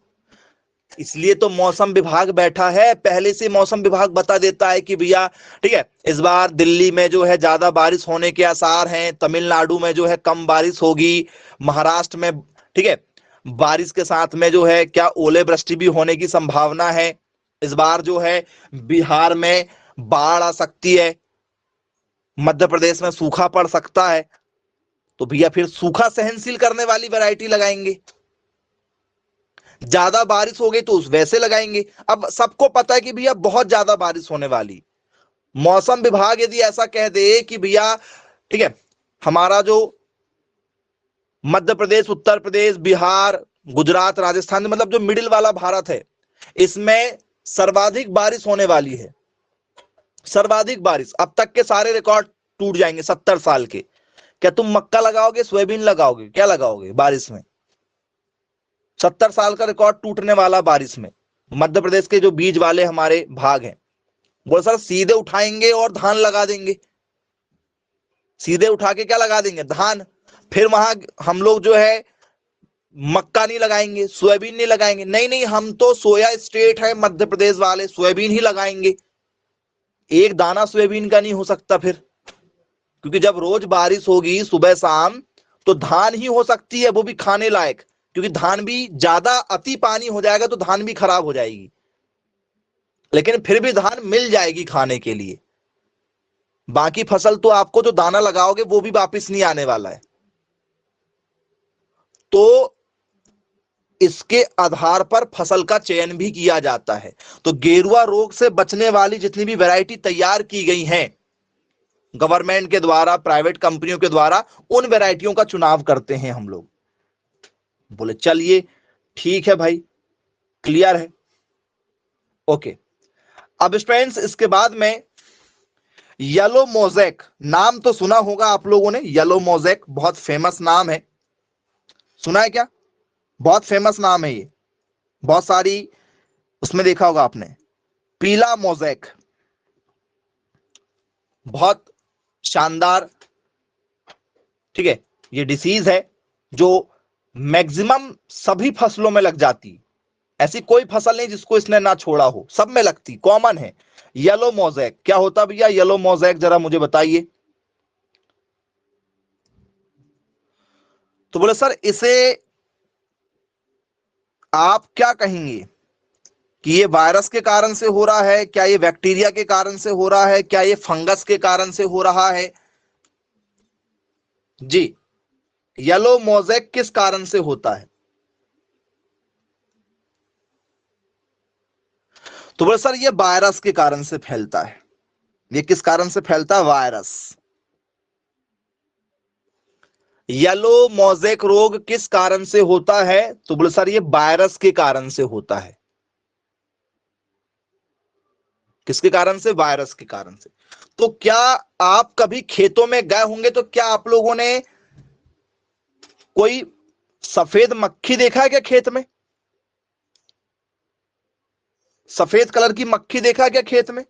इसलिए तो मौसम विभाग बैठा है, पहले से मौसम विभाग बता देता है कि भैया ठीक है इस बार दिल्ली में जो है ज्यादा बारिश होने के आसार हैं, तमिलनाडु में जो है कम बारिश होगी, महाराष्ट्र में ठीक है बारिश के साथ में जो है क्या ओले वृष्टि भी होने की संभावना है, इस बार जो है बिहार में बाढ़ आ सकती है, मध्य प्रदेश में सूखा पड़ सकता है। तो भैया फिर सूखा सहनशील करने वाली वैरायटी लगाएंगे, ज्यादा बारिश हो गई तो उस वैसे लगाएंगे। अब सबको पता है कि भैया बहुत ज्यादा बारिश होने वाली, मौसम विभाग यदि ऐसा कह दे कि भैया ठीक है हमारा जो मध्य प्रदेश, उत्तर प्रदेश, बिहार, गुजरात, राजस्थान, मतलब जो मिडिल वाला भारत है इसमें सर्वाधिक बारिश होने वाली है, सर्वाधिक बारिश, अब तक के सारे रिकॉर्ड टूट जाएंगे 70 साल के। क्या तुम मक्का लगाओगे, सोयाबीन लगाओगे, क्या लगाओगे बारिश में? 70 साल का रिकॉर्ड टूटने वाला बारिश में। मध्य प्रदेश के जो बीज वाले हमारे भाग हैं वो सर सीधे उठाएंगे और धान लगा देंगे, सीधे उठा के क्या लगा देंगे? धान। फिर वहां हम लोग जो है मक्का नहीं लगाएंगे, सोयाबीन नहीं लगाएंगे, नहीं नहीं हम तो सोया स्टेट है मध्य प्रदेश वाले, सोयाबीन ही लगाएंगे। एक दाना सोयाबीन का नहीं हो सकता फिर, क्योंकि जब रोज बारिश होगी सुबह शाम तो धान ही हो सकती है वो भी खाने लायक, क्योंकि धान भी ज्यादा अति पानी हो जाएगा तो धान भी खराब हो जाएगी, लेकिन फिर भी धान मिल जाएगी खाने के लिए। बाकी फसल तो आपको जो दाना लगाओगे वो भी वापस नहीं आने वाला है। तो इसके आधार पर फसल का चयन भी किया जाता है। तो गेरुआ रोग से बचने वाली जितनी भी वैरायटी तैयार की गई हैं गवर्नमेंट के द्वारा, प्राइवेट कंपनियों के द्वारा, उन वैरायटियों का चुनाव करते हैं हम लोग। बोले चलिए ठीक है भाई, क्लियर है, ओके। अब स्टूडेंट्स इसके बाद में येलो मोज़ेक, नाम तो सुना होगा आप लोगों ने, येलो मोज़ेक बहुत फेमस नाम है, सुना है क्या? बहुत फेमस नाम है ये, बहुत सारी उसमें देखा होगा आपने। पीला मोज़ेक बहुत शानदार, ठीक है, ये डिसीज है जो मैक्सिमम सभी फसलों में लग जाती, ऐसी कोई फसल नहीं जिसको इसने ना छोड़ा हो, सब में लगती, कॉमन है। येलो मोज़ेक क्या होता भैया? येलो मोज़ेक जरा मुझे बताइए। तो बोले सर इसे आप क्या कहेंगे? कि ये वायरस के कारण से हो रहा है, क्या ये बैक्टीरिया के कारण से हो रहा है, क्या ये फंगस के कारण से हो रहा है? जी, येलो मोज़ेक किस कारण से होता है? तो बोले सर ये वायरस के कारण से फैलता है। ये किस कारण से फैलता है? वायरस। येलो मोज़ेक रोग किस कारण से होता है? तो बोले सर ये वायरस के कारण से होता है। किसके कारण से? वायरस के कारण से। तो क्या आप कभी खेतों में गए होंगे तो क्या आप लोगों ने कोई सफेद मक्खी देखा है क्या खेत में? सफेद कलर की मक्खी देखा है क्या खेत में?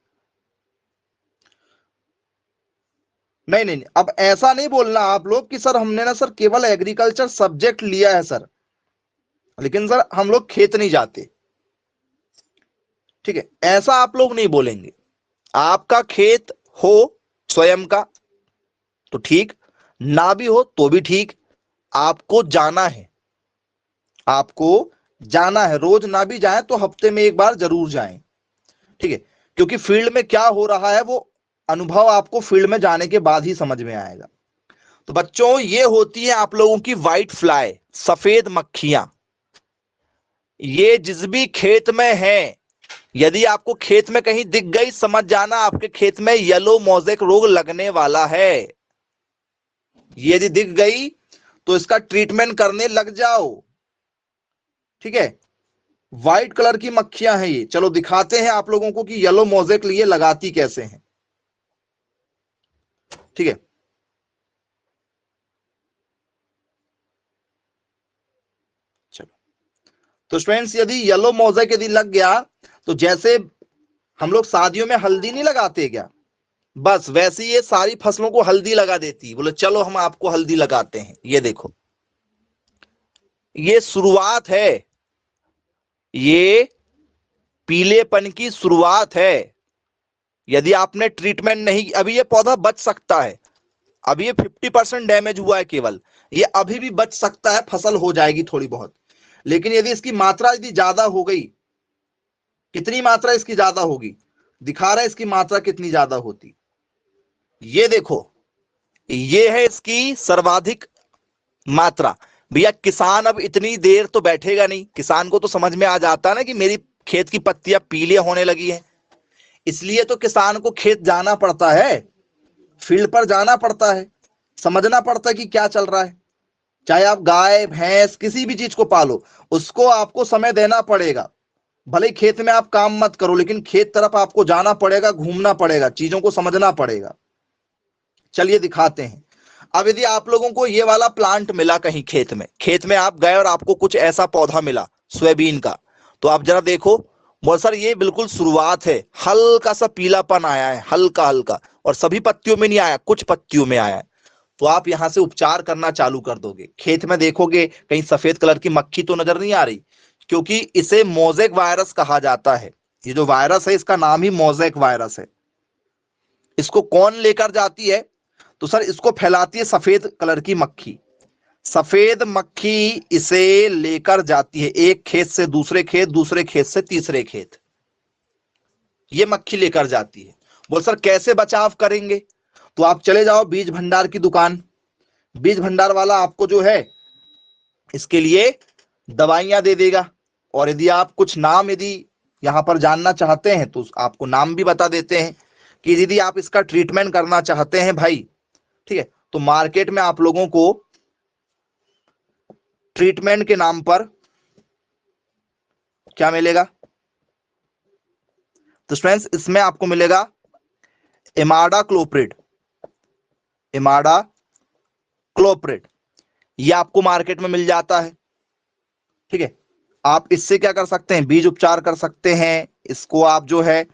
नहीं नहीं नहीं, अब ऐसा नहीं बोलना आप लोग कि सर हमने ना सर केवल एग्रीकल्चर सब्जेक्ट लिया है सर, लेकिन सर हम लोग खेत नहीं जाते। ठीक है, ऐसा आप लोग नहीं बोलेंगे। आपका खेत हो स्वयं का तो ठीक, ना भी हो तो भी ठीक। आपको जाना है, आपको जाना है, रोज ना भी जाए तो हफ्ते में एक बार जरूर जाएं। ठीक है, क्योंकि फील्ड में क्या हो रहा है वो अनुभव आपको फील्ड में जाने के बाद ही समझ में आएगा। तो बच्चों ये होती है आप लोगों की व्हाइट फ्लाई, सफेद मक्खियां। ये जिस भी खेत में है, यदि आपको खेत में कहीं दिख गई, समझ जाना आपके खेत में येलो मोज़ेक रोग लगने वाला है। यदि दिख गई तो इसका ट्रीटमेंट करने लग जाओ। ठीक है, व्हाइट कलर की मक्खियां हैं ये। चलो दिखाते हैं आप लोगों को कि येलो मोज़ेक लिए लगाती कैसे हैं। ठीक है, चलो तो स्टूडेंट्स यदि येलो मोज़ेक यदि लग गया तो जैसे हम लोग शादियों में हल्दी नहीं लगाते क्या, बस वैसे ये सारी फसलों को हल्दी लगा देती। बोले चलो हम आपको हल्दी लगाते हैं। ये देखो, ये शुरुआत है, ये पीलेपन की शुरुआत है। यदि आपने ट्रीटमेंट नहीं, अभी ये पौधा बच सकता है, अभी ये 50% डैमेज हुआ है केवल, ये अभी भी बच सकता है, फसल हो जाएगी थोड़ी बहुत। लेकिन यदि इसकी मात्रा यदि ज्यादा हो गई, कितनी मात्रा इसकी ज्यादा होगी, दिखा रहा है इसकी मात्रा कितनी ज्यादा होती। ये देखो, ये है इसकी सर्वाधिक मात्रा। भैया किसान अब इतनी देर तो बैठेगा नहीं, किसान को तो समझ में आ जाता है ना कि मेरी खेत की पत्तियां पीले होने लगी है। इसलिए तो किसान को खेत जाना पड़ता है, फील्ड पर जाना पड़ता है, समझना पड़ता है कि क्या चल रहा है। चाहे आप गाय भैंस किसी भी चीज को पालो, उसको आपको समय देना पड़ेगा। भले ही खेत में आप काम मत करो, लेकिन खेत तरफ आपको जाना पड़ेगा, घूमना पड़ेगा, चीजों को समझना पड़ेगा। चलिए दिखाते हैं। अब यदि आप लोगों को ये वाला प्लांट मिला कहीं खेत में आप गए और आपको कुछ ऐसा पौधा मिला सोयाबीन का, तो आप जरा देखो, बोल सर ये बिल्कुल शुरुआत है, हल्का सा पीलापन आया है, हल्का हल्का, और सभी पत्तियों में नहीं आया, कुछ पत्तियों में आया है। तो आप यहां से उपचार करना चालू कर दोगे। खेत में देखोगे कहीं सफेद कलर की मक्खी तो नजर नहीं आ रही, क्योंकि इसे मोज़ेक वायरस कहा जाता है। ये जो वायरस है इसका नाम ही मोज़ेक वायरस है। इसको कौन लेकर जाती है? तो सर इसको फैलाती है सफेद कलर की मक्खी। सफेद मक्खी इसे लेकर जाती है एक खेत से दूसरे खेत, दूसरे खेत से तीसरे खेत, ये मक्खी लेकर जाती है। बोल सर कैसे बचाव करेंगे? तो आप चले जाओ बीज भंडार की दुकान, बीज भंडार वाला आपको जो है इसके लिए दवाइयां दे देगा। और यदि आप कुछ नाम यदि यहां पर जानना चाहते हैं तो आपको नाम भी बता देते हैं कि यदि आप इसका ट्रीटमेंट करना चाहते हैं भाई, ठीक है, तो मार्केट में आप लोगों को ट्रीटमेंट के नाम पर क्या मिलेगा? तो स्टूडेंट्स इसमें आपको मिलेगा इमाडा क्लोप्रिड, इमाडा क्लोप्रिड, ये आपको मार्केट में मिल जाता है। ठीक है, आप इससे क्या कर सकते हैं? बीज उपचार कर सकते हैं, इसको आप जो है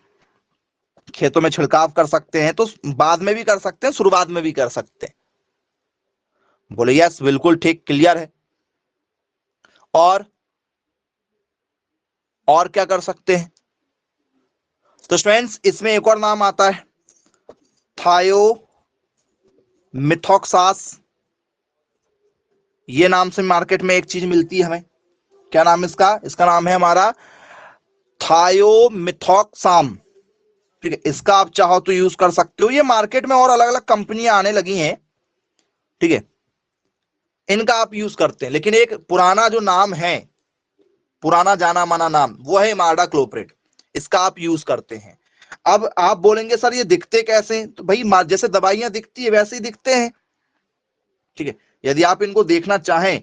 खेतों में छिड़काव कर सकते हैं, तो बाद में भी कर सकते हैं, शुरुआत में भी कर सकते हैं। बोले यस बिल्कुल ठीक, क्लियर है। और क्या कर सकते हैं? तो स्टूडेंट्स इसमें एक और नाम आता है थायोमिथोक्सास, ये नाम से मार्केट में एक चीज मिलती है हमें। क्या नाम इसका? इसका नाम है हमारा थायोमिथॉक्साम, ठीक है, इसका आप चाहो तो यूज कर सकते हो। ये मार्केट में और अलग अलग कंपनियां आने लगी हैं, ठीक है, इनका आप यूज करते हैं, लेकिन एक पुराना जो नाम है, पुराना जाना माना नाम, वो है इमाडाक्लोप्रिड, इसका आप यूज करते हैं। अब आप बोलेंगे सर ये दिखते कैसे हैं? तो भाई जैसे दवाइयां दिखती है वैसे ही दिखते हैं, ठीक है। यदि आप इनको देखना चाहें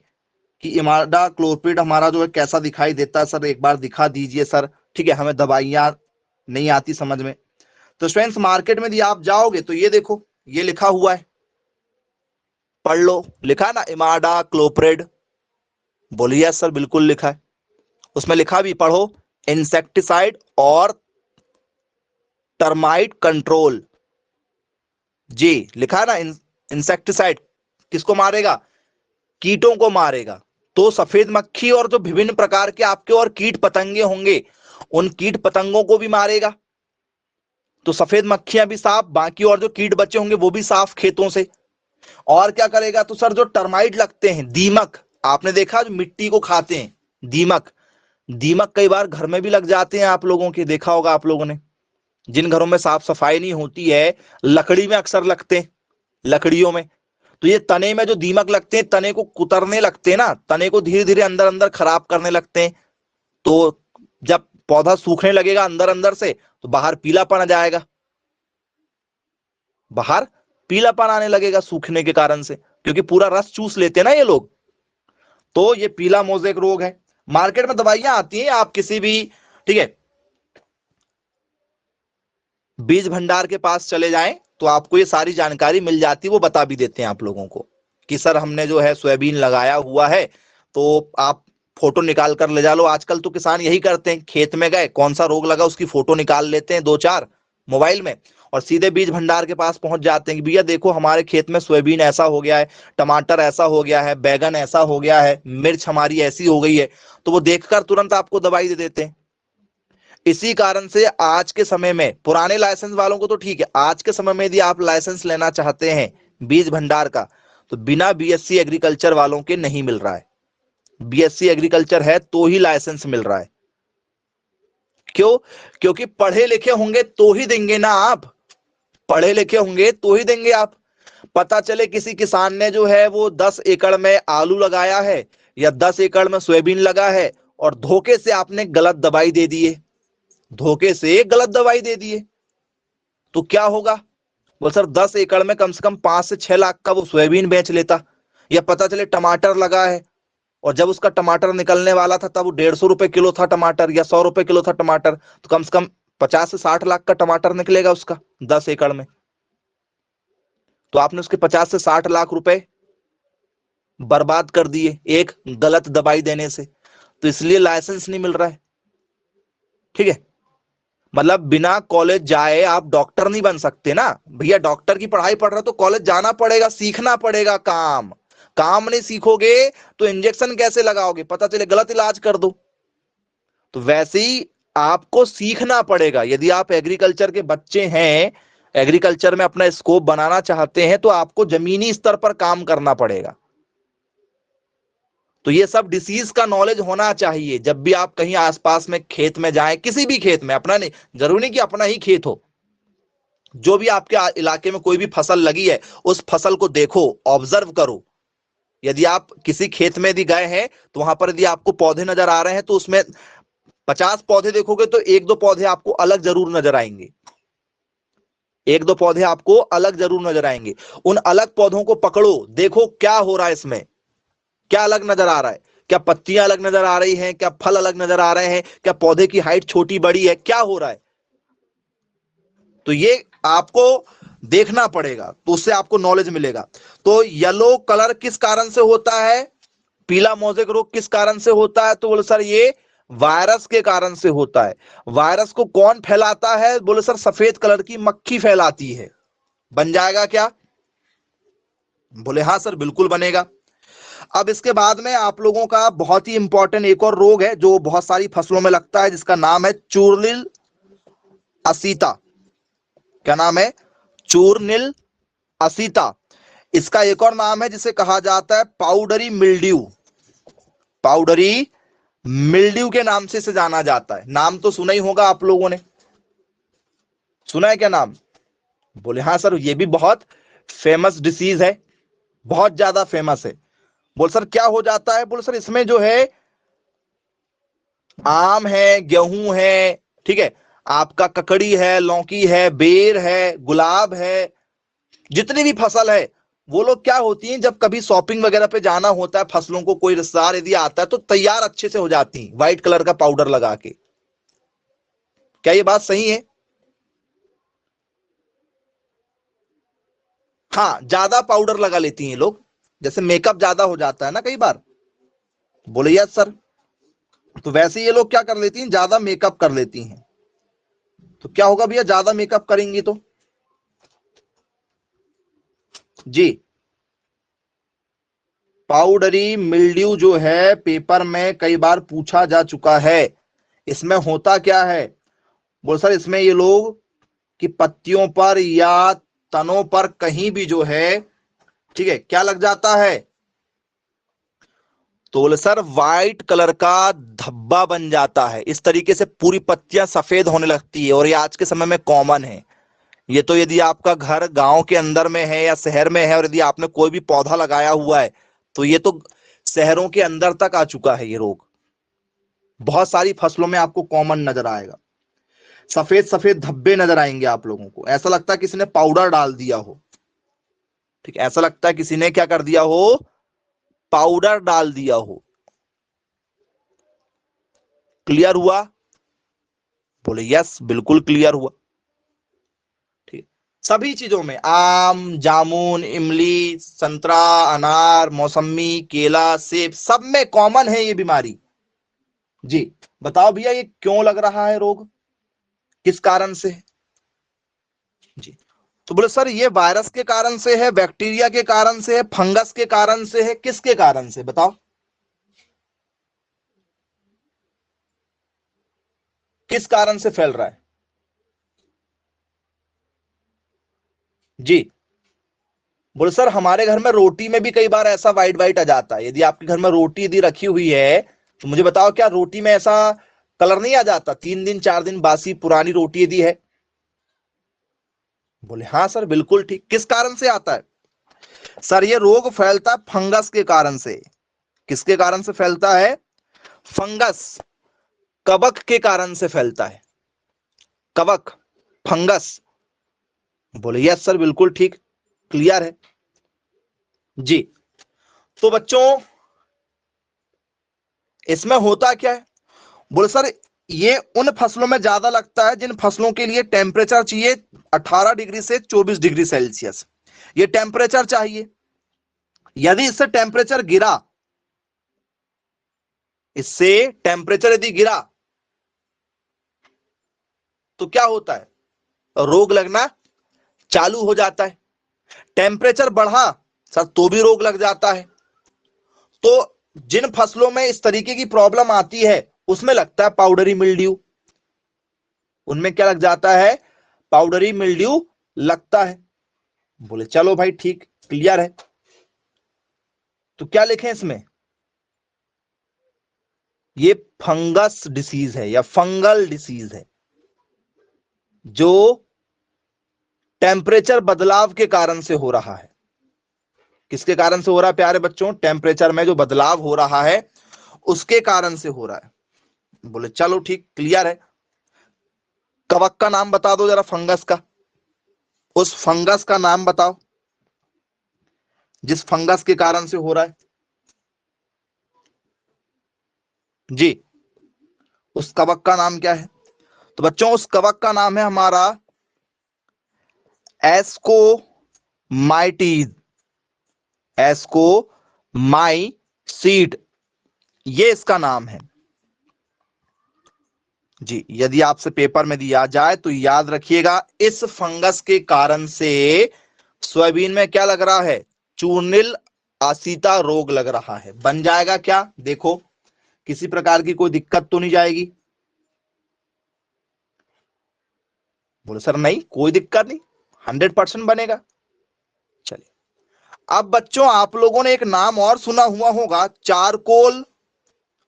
कि इमाडाक्लोप्रिड हमारा जो है कैसा दिखाई देता है, सर एक बार दिखा दीजिए सर, ठीक है, हमें दवाइयां नहीं आती समझ में। तो स्टूडेंट्स मार्केट में यदि आप जाओगे तो ये देखो, ये लिखा हुआ है, पढ़ लो, लिखा है ना इमाडाक्लोप्रिड, बोलिए सर बिल्कुल लिखा है, उसमें लिखा भी पढ़ो, इंसेक्टिसाइड और टर्माइट कंट्रोल, जी लिखा है ना, इंसेक्टिसाइड किसको मारेगा? कीटों को मारेगा। तो सफेद मक्खी और जो विभिन्न प्रकार के आपके और कीट पतंगे होंगे, उन कीट पतंगों को भी मारेगा। तो सफेद मक्खियां भी साफ, बाकी और जो कीट बचे होंगे वो भी साफ खेतों से। और क्या करेगा? तो सर जो टर्माइट लगते हैं, दीमक, आपने देखा जो मिट्टी को खाते हैं, दीमक, दीमक कई बार घर में भी लग जाते हैं, आप लोगों के देखा होगा आप लोगों ने, जिन घरों में साफ सफाई नहीं होती है, लकड़ी में अक्सर लगते हैं, लकड़ियों में। तो ये तने में जो दीमक लगते हैं, तने को कुतरने लगते हैं ना, तने को धीरे धीरे अंदर अंदर खराब करने लगते हैं। तो जब पौधा सूखने लगेगा अंदर अंदर से, तो बाहर पीलापन आ जाएगा, बाहर पीलापन आने लगेगा सूखने के कारण से, क्योंकि पूरा रस चूस लेते हैं ना ये लोग। तो ये पीला मोजेक रोग है। मार्केट में दवाइयां आती हैं, आप किसी भी, ठीक है, बीज भंडार के पास चले जाएं तो आपको ये सारी जानकारी मिल जाती है, वो बता भी देते हैं आप लोगों को कि सर हमने जो है सोयाबीन लगाया हुआ है, तो आप फोटो निकाल कर ले जा लो। आजकल तो किसान यही करते हैं, खेत में गए, कौन सा रोग लगा उसकी फोटो निकाल लेते हैं दो चार मोबाइल में, और सीधे बीज भंडार के पास पहुंच जाते हैं कि भैया देखो हमारे खेत में सोयाबीन ऐसा हो गया है, टमाटर ऐसा हो गया है, बैगन ऐसा हो गया है, मिर्च हमारी ऐसी हो गई है। तो वो देखकर तुरंत आपको दवाई दे देते हैं। इसी कारण से आज के समय में, पुराने लाइसेंस वालों को तो ठीक है, आज के समय में यदि आप लाइसेंस लेना चाहते हैं बीज भंडार का, तो बिना बीएससी एग्रीकल्चर वालों के नहीं मिल रहा है। बीएससी एग्रीकल्चर है तो ही लाइसेंस मिल रहा है। क्यों? क्योंकि पढ़े लिखे होंगे तो ही देंगे ना आप, पढ़े लिखे होंगे तो ही देंगे आप। पता चले किसी किसान ने जो है वो 10 एकड़ में आलू लगाया है या 10 एकड़ में सोयाबीन लगा है, और धोखे से आपने गलत दवाई दे दी है, धोखे से गलत दवाई दे दी है, तो क्या होगा? वो सर 10 एकड़ में कम से कम 5 से 6 लाख का वो सोयाबीन बेच लेता। या पता चले टमाटर लगा है, और जब उसका टमाटर निकलने वाला था तब वो 150 रुपए किलो था टमाटर, या 100 रुपए किलो था टमाटर, तो कम से कम 50 से 60 लाख का टमाटर निकलेगा उसका 10 एकड़ में। तो आपने उसके 50 से 60 लाख रुपए बर्बाद कर दिए एक गलत दवाई देने से। तो इसलिए लाइसेंस नहीं मिल रहा है, ठीक है। मतलब बिना कॉलेज जाए आप डॉक्टर नहीं बन सकते ना भैया। डॉक्टर की पढ़ाई पढ़ रहे हो तो कॉलेज जाना पड़ेगा, सीखना पड़ेगा काम। काम नहीं सीखोगे तो इंजेक्शन कैसे लगाओगे? पता चले गलत इलाज कर दो। तो वैसे ही आपको सीखना पड़ेगा। यदि आप एग्रीकल्चर के बच्चे हैं, एग्रीकल्चर में अपना स्कोप बनाना चाहते हैं, तो आपको जमीनी स्तर पर काम करना पड़ेगा। तो ये सब डिसीज का नॉलेज होना चाहिए। जब भी आप कहीं आसपास में खेत में जाएं, किसी भी खेत में, अपना नहीं, जरूरी नहीं कि अपना ही खेत हो, जो भी आपके इलाके में कोई भी फसल लगी है, उस फसल को देखो, ऑब्जर्व करो। यदि आप किसी खेत में यदि गए हैं तो वहां पर यदि आपको पौधे नजर आ रहे हैं, तो उसमें 50 पौधे देखोगे तो एक दो पौधे आपको अलग जरूर नजर आएंगे, एक दो पौधे आपको अलग जरूर नजर आएंगे। उन अलग पौधों को पकड़ो, देखो क्या हो रहा है इसमें, क्या अलग नजर आ रहा है, क्या पत्तियां अलग नजर आ रही हैं, क्या फल अलग नजर आ रहे हैं, क्या पौधे की हाइट छोटी बड़ी है, क्या हो रहा है। तो ये आपको देखना पड़ेगा, तो उससे आपको नॉलेज मिलेगा। तो येलो कलर किस कारण से होता है, पीला मोजेक रोग किस कारण से होता है? तो बोले सर ये वायरस के कारण से होता है। वायरस को कौन फैलाता है? बोले सर सफेद कलर की मक्खी फैलाती है। बन जाएगा क्या? बोले हाँ सर बिल्कुल बनेगा। अब इसके बाद में आप लोगों का बहुत ही इंपॉर्टेंट एक और रोग है जो बहुत सारी फसलों में लगता है, जिसका नाम है चूर्निल असीता। क्या नाम है? चूर्निल असीता। इसका एक और नाम है जिसे कहा जाता है पाउडरी मिल्ड्यू, पाउडरी मिल्ड्यू के नाम से इसे जाना जाता है। नाम तो सुना ही होगा आप लोगों ने, सुना है क्या नाम? बोले हाँ सर, ये भी बहुत फेमस डिसीज है, बहुत ज्यादा फेमस है। बोल सर क्या हो जाता है? बोले सर इसमें जो है आम है, गेहूं है, ठीक है, आपका ककड़ी है, लौकी है, बेर है, गुलाब है, जितनी भी फसल है, वो लोग क्या होती हैं, जब कभी शॉपिंग वगैरह पे जाना होता है, फसलों को कोई रिश्तेदार यदि आता है तो तैयार अच्छे से हो जाती हैं व्हाइट कलर का पाउडर लगा के। क्या ये बात सही है? हाँ, ज्यादा पाउडर लगा लेती हैं लोग, जैसे मेकअप ज्यादा हो जाता है ना कई बार। बोले यस सर। तो वैसे ये लोग क्या कर लेती हैं, ज्यादा मेकअप कर लेती हैं। तो क्या होगा भैया, ज्यादा मेकअप करेंगी तो? जी, पाउडरी मिल्ड्यू जो है पेपर में कई बार पूछा जा चुका है। इसमें होता क्या है? बोल सर इसमें ये लोग कि पत्तियों पर या तनों पर कहीं भी जो है, ठीक है, क्या लग जाता है? तो बोले सर व्हाइट कलर का धब्बा बन जाता है, इस तरीके से पूरी पत्तियां सफेद होने लगती है, और ये आज के समय में कॉमन है। ये तो यदि आपका घर गांव के अंदर में है या शहर में है, और यदि आपने कोई भी पौधा लगाया हुआ है, तो ये तो शहरों के अंदर तक आ चुका है ये रोग। बहुत सारी फसलों में आपको कॉमन नजर आएगा, सफेद सफेद धब्बे नजर आएंगे आप लोगों को, ऐसा लगता है किसी ने पाउडर डाल दिया हो। ठीक, ऐसा लगता है किसी ने क्या कर दिया हो, पाउडर डाल दिया हो। क्लियर हुआ? बोले यस, बिल्कुल क्लियर हुआ। ठीक, सभी चीजों में, आम, जामुन, इमली, संतरा, अनार, मौसमी, केला, सेब, सब में कॉमन है ये बीमारी। जी, बताओ भैया ये क्यों लग रहा है रोग, किस कारण से? जी, तो बोले सर ये वायरस के कारण से है, बैक्टीरिया के कारण से है, फंगस के कारण से है, किसके कारण से बताओ? किस कारण से फैल रहा है? जी, बोले सर हमारे घर में रोटी में भी कई बार ऐसा वाइट वाइट आ जाता है। यदि आपके घर में रोटी यदि रखी हुई है, तो मुझे बताओ क्या रोटी में ऐसा कलर नहीं आ जाता, 3 दिन 4 दिन बासी पुरानी रोटी यदि है? बोले हाँ सर बिल्कुल ठीक। किस कारण से आता है? सर ये रोग फैलता है फंगस के कारण से। किसके कारण से फैलता है? फंगस, कवक के कारण से फैलता है। कवक, फंगस। बोले यस सर बिल्कुल ठीक, क्लियर है। जी, तो बच्चों इसमें होता क्या है? बोले सर ये उन फसलों में ज्यादा लगता है जिन फसलों के लिए टेम्परेचर चाहिए 18 डिग्री से 24 डिग्री सेल्सियस, ये टेम्परेचर चाहिए। यदि इससे टेम्परेचर गिरा, इससे टेम्परेचर यदि गिरा तो क्या होता है? रोग लगना चालू हो जाता है। टेम्परेचर बढ़ा सर तो भी रोग लग जाता है। तो जिन फसलों में इस तरीके की प्रॉब्लम आती है उसमें लगता है पाउडरी मिल्ड्यू, उनमें क्या लग जाता है? पाउडरी मिल्ड्यू लगता है। बोले चलो भाई ठीक, क्लियर है। तो क्या लिखें इसमें? ये फंगस डिसीज है या फंगल डिसीज है, जो टेम्परेचर बदलाव के कारण से हो रहा है। किसके कारण से हो रहा है प्यारे बच्चों? टेम्परेचर में जो बदलाव हो रहा है उसके कारण से हो रहा है। बोले चलो ठीक, क्लियर है। कवक का नाम बता दो जरा, फंगस का, उस फंगस का नाम बताओ जिस फंगस के कारण से हो रहा है। जी, उस कवक का नाम क्या है? तो बच्चों उस कवक का नाम है हमारा एस्कोमाइटीज, एस्कोमाइसीट, ये इसका नाम है। जी, यदि आपसे पेपर में दिया जाए तो याद रखिएगा, इस फंगस के कारण से सोयाबीन में क्या लग रहा है? चूर्निल आसिता रोग लग रहा है। बन जाएगा क्या? देखो किसी प्रकार की कोई दिक्कत तो नहीं जाएगी? बोले सर नहीं कोई दिक्कत नहीं, 100% बनेगा। चलिए, अब बच्चों आप लोगों ने एक नाम और सुना हुआ होगा, चारकोल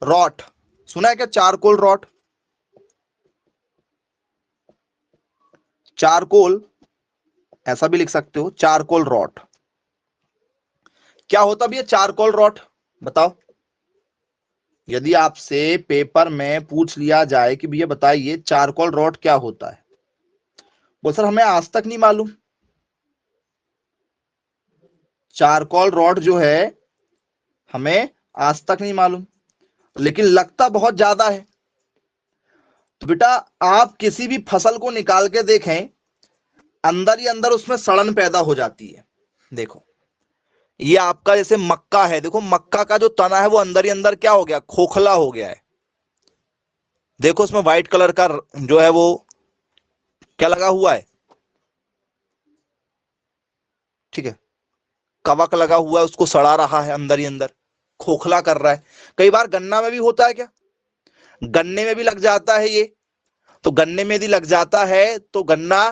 रॉट। सुना है क्या? चारकोल रॉट, चारकोल ऐसा भी लिख सकते हो, चारकोल रॉट। क्या होता भी है चारकोल रॉट? बताओ, यदि आपसे पेपर में पूछ लिया जाए कि भैया बताइए चारकोल रॉट क्या होता है, बोल सर हमें आज तक नहीं मालूम। चारकोल रॉट जो है हमें आज तक नहीं मालूम, लेकिन लगता बहुत ज्यादा है। तो बेटा आप किसी भी फसल को निकाल के देखें, अंदर ही अंदर उसमें सड़न पैदा हो जाती है। देखो ये आपका जैसे मक्का है, देखो मक्का का जो तना है वो अंदर ही अंदर क्या हो गया, खोखला हो गया है। देखो उसमें व्हाइट कलर का जो है वो क्या लगा हुआ है, ठीक है, कवक लगा हुआ है, उसको सड़ा रहा है अंदर ही अंदर, खोखला कर रहा है। कई बार गन्ना में भी होता है क्या, गन्ने में भी लग जाता है ये। तो गन्ने में यदि लग जाता है तो गन्ना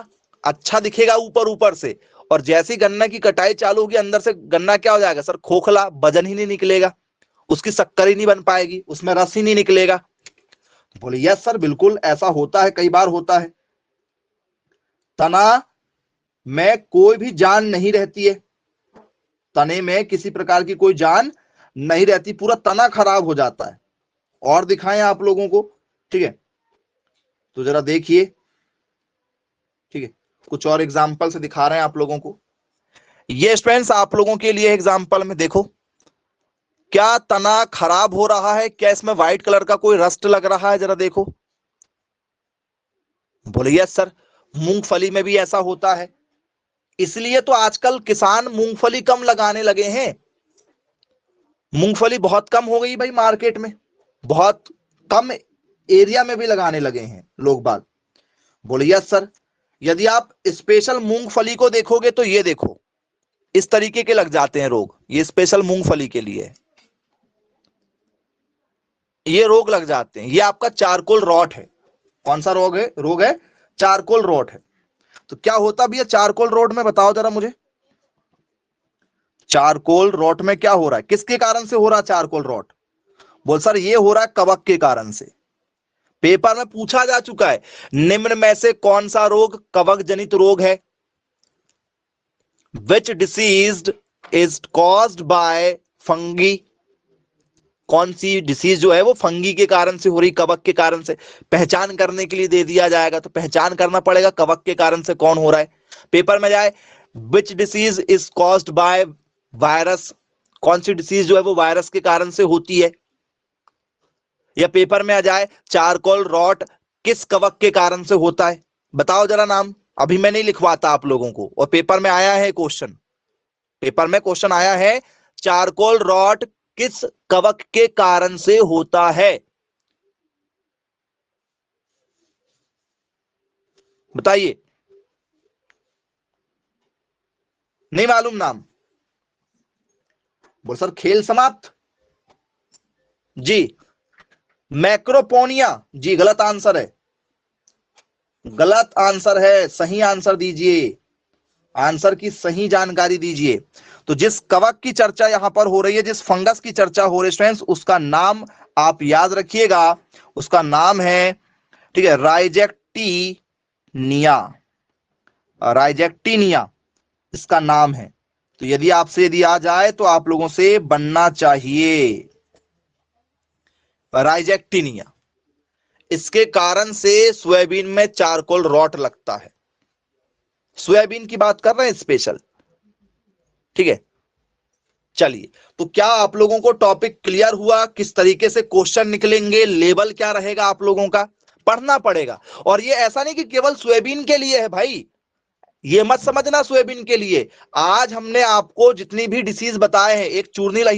अच्छा दिखेगा ऊपर ऊपर से, और जैसी गन्ना की कटाई चालू होगी अंदर से गन्ना क्या हो जाएगा सर, खोखला, वजन ही नहीं निकलेगा, उसकी शक्कर ही नहीं बन पाएगी, उसमें रस ही नहीं निकलेगा। बोले यस सर बिल्कुल ऐसा होता है, कई बार होता है। तना में कोई भी जान नहीं रहती है, तने में किसी प्रकार की कोई जान नहीं रहती, पूरा तना खराब हो जाता है। और दिखाएं आप लोगों को, ठीक है, तो जरा देखिए, ठीक है, कुछ और एग्जाम्पल से दिखा रहे हैं आप लोगों को। ये स्टूडेंट्स आप लोगों के लिए एग्जाम्पल में देखो, क्या तना खराब हो रहा है, क्या इसमें व्हाइट कलर का कोई रस्ट लग रहा है, जरा देखो। बोले यस सर, मूंगफली में भी ऐसा होता है, इसलिए तो आजकल किसान मूंगफली कम लगाने लगे हैं। मूंगफली बहुत कम हो गई भाई मार्केट में, बहुत कम एरिया में भी लगाने लगे हैं लोग बाग। बोले यस सर, यदि आप स्पेशल मूंगफली को देखोगे तो ये देखो इस तरीके के लग जाते हैं रोग, ये स्पेशल मूंगफली के लिए ये रोग लग जाते हैं। ये आपका चारकोल रॉट है। कौन सा रोग है? रोग है चारकोल रॉट है। तो क्या होता भी है चारकोल रॉट में, बताओ जरा मुझे। चारकोल रॉट में क्या हो रहा है, किसके कारण से हो रहा है चारकोल रॉट? बोल सर ये हो रहा है कवक के कारण से। पेपर में पूछा जा चुका है, निम्न में से कौन सा रोग कवक जनित रोग है? Which disease is caused by fungi? कौन सी डिसीज जो है वो फंगी के कारण से हो रही, कवक के कारण से? पहचान करने के लिए दे दिया जाएगा तो पहचान करना पड़ेगा कवक के कारण से कौन हो रहा है। पेपर में जाए which disease is caused by virus, कौन सी डिसीज जो है वो वायरस के कारण से होती है। या पेपर में आ जाए चारकोल रॉट किस कवक के कारण से होता है, बताओ जरा नाम। अभी मैं नहीं लिखवाता आप लोगों को, और पेपर में आया है क्वेश्चन, पेपर में क्वेश्चन आया है चारकोल रॉट किस कवक के कारण से होता है, बताइए। नहीं मालूम नाम? बोल सर खेल समाप्त जी, मैक्रोपोनिया जी गलत आंसर है, गलत आंसर है, सही आंसर दीजिए, आंसर की सही जानकारी दीजिए। तो जिस कवक की चर्चा यहां पर हो रही है, जिस फंगस की चर्चा हो रही है स्टूडेंट्स, उसका नाम आप याद रखिएगा, उसका नाम है, ठीक है, राइजेक्टिनिया, राइजेक्टिनिया इसका नाम है। तो यदि आपसे यदि आ जाए तो आप लोगों से बनना चाहिए राइजेक्टिनिया, इसके कारण से सोयाबीन में चारकोल रॉट लगता है। सोयाबीन की बात कर रहे हैं स्पेशल, ठीक है। चलिए, तो क्या आप लोगों को टॉपिक क्लियर हुआ, किस तरीके से क्वेश्चन निकलेंगे, लेवल क्या रहेगा आप लोगों का, पढ़ना पड़ेगा। और ये ऐसा नहीं कि केवल सोयाबीन के लिए है भाई, ये मत समझना सोयाबीन के लिए। आज हमने आपको जितनी भी डिसीज बताए हैं, एक चूर्निल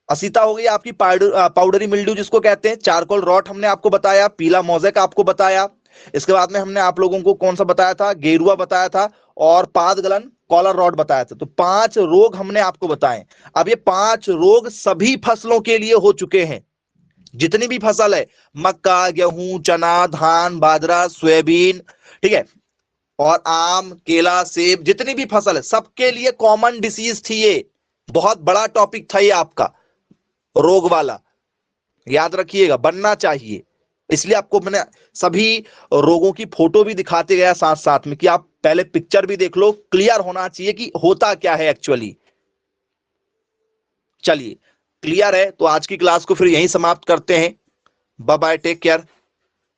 असीता हो गई आपकी, पाउडरी मिल्ड्यू जिसको कहते हैं, चारकोल रॉट हमने आपको बताया, पीला मोजेक आपको बताया, इसके बाद में हमने आप लोगों को कौन सा बताया था, गेरुआ बताया था, और पादगलन कॉलर रॉट बताया था। तो 5 रोग हमने आपको बताए। अब ये 5 रोग सभी फसलों के लिए हो चुके हैं, जितनी भी फसल है, मक्का, गेहूं, चना, धान, बाजरा, सोयाबीन, ठीक है, और आम, केला, सेब, जितनी भी फसल है सबके लिए कॉमन डिसीज थी ये, बहुत बड़ा टॉपिक था ये आपका रोग वाला। याद रखिएगा, बनना चाहिए। इसलिए आपको मैंने सभी रोगों की फोटो भी दिखाते गया साथ साथ में, कि आप पहले पिक्चर भी देख लो, क्लियर होना चाहिए कि होता क्या है एक्चुअली। चलिए, क्लियर है तो आज की क्लास को फिर यहीं समाप्त करते हैं। Bye bye, take care.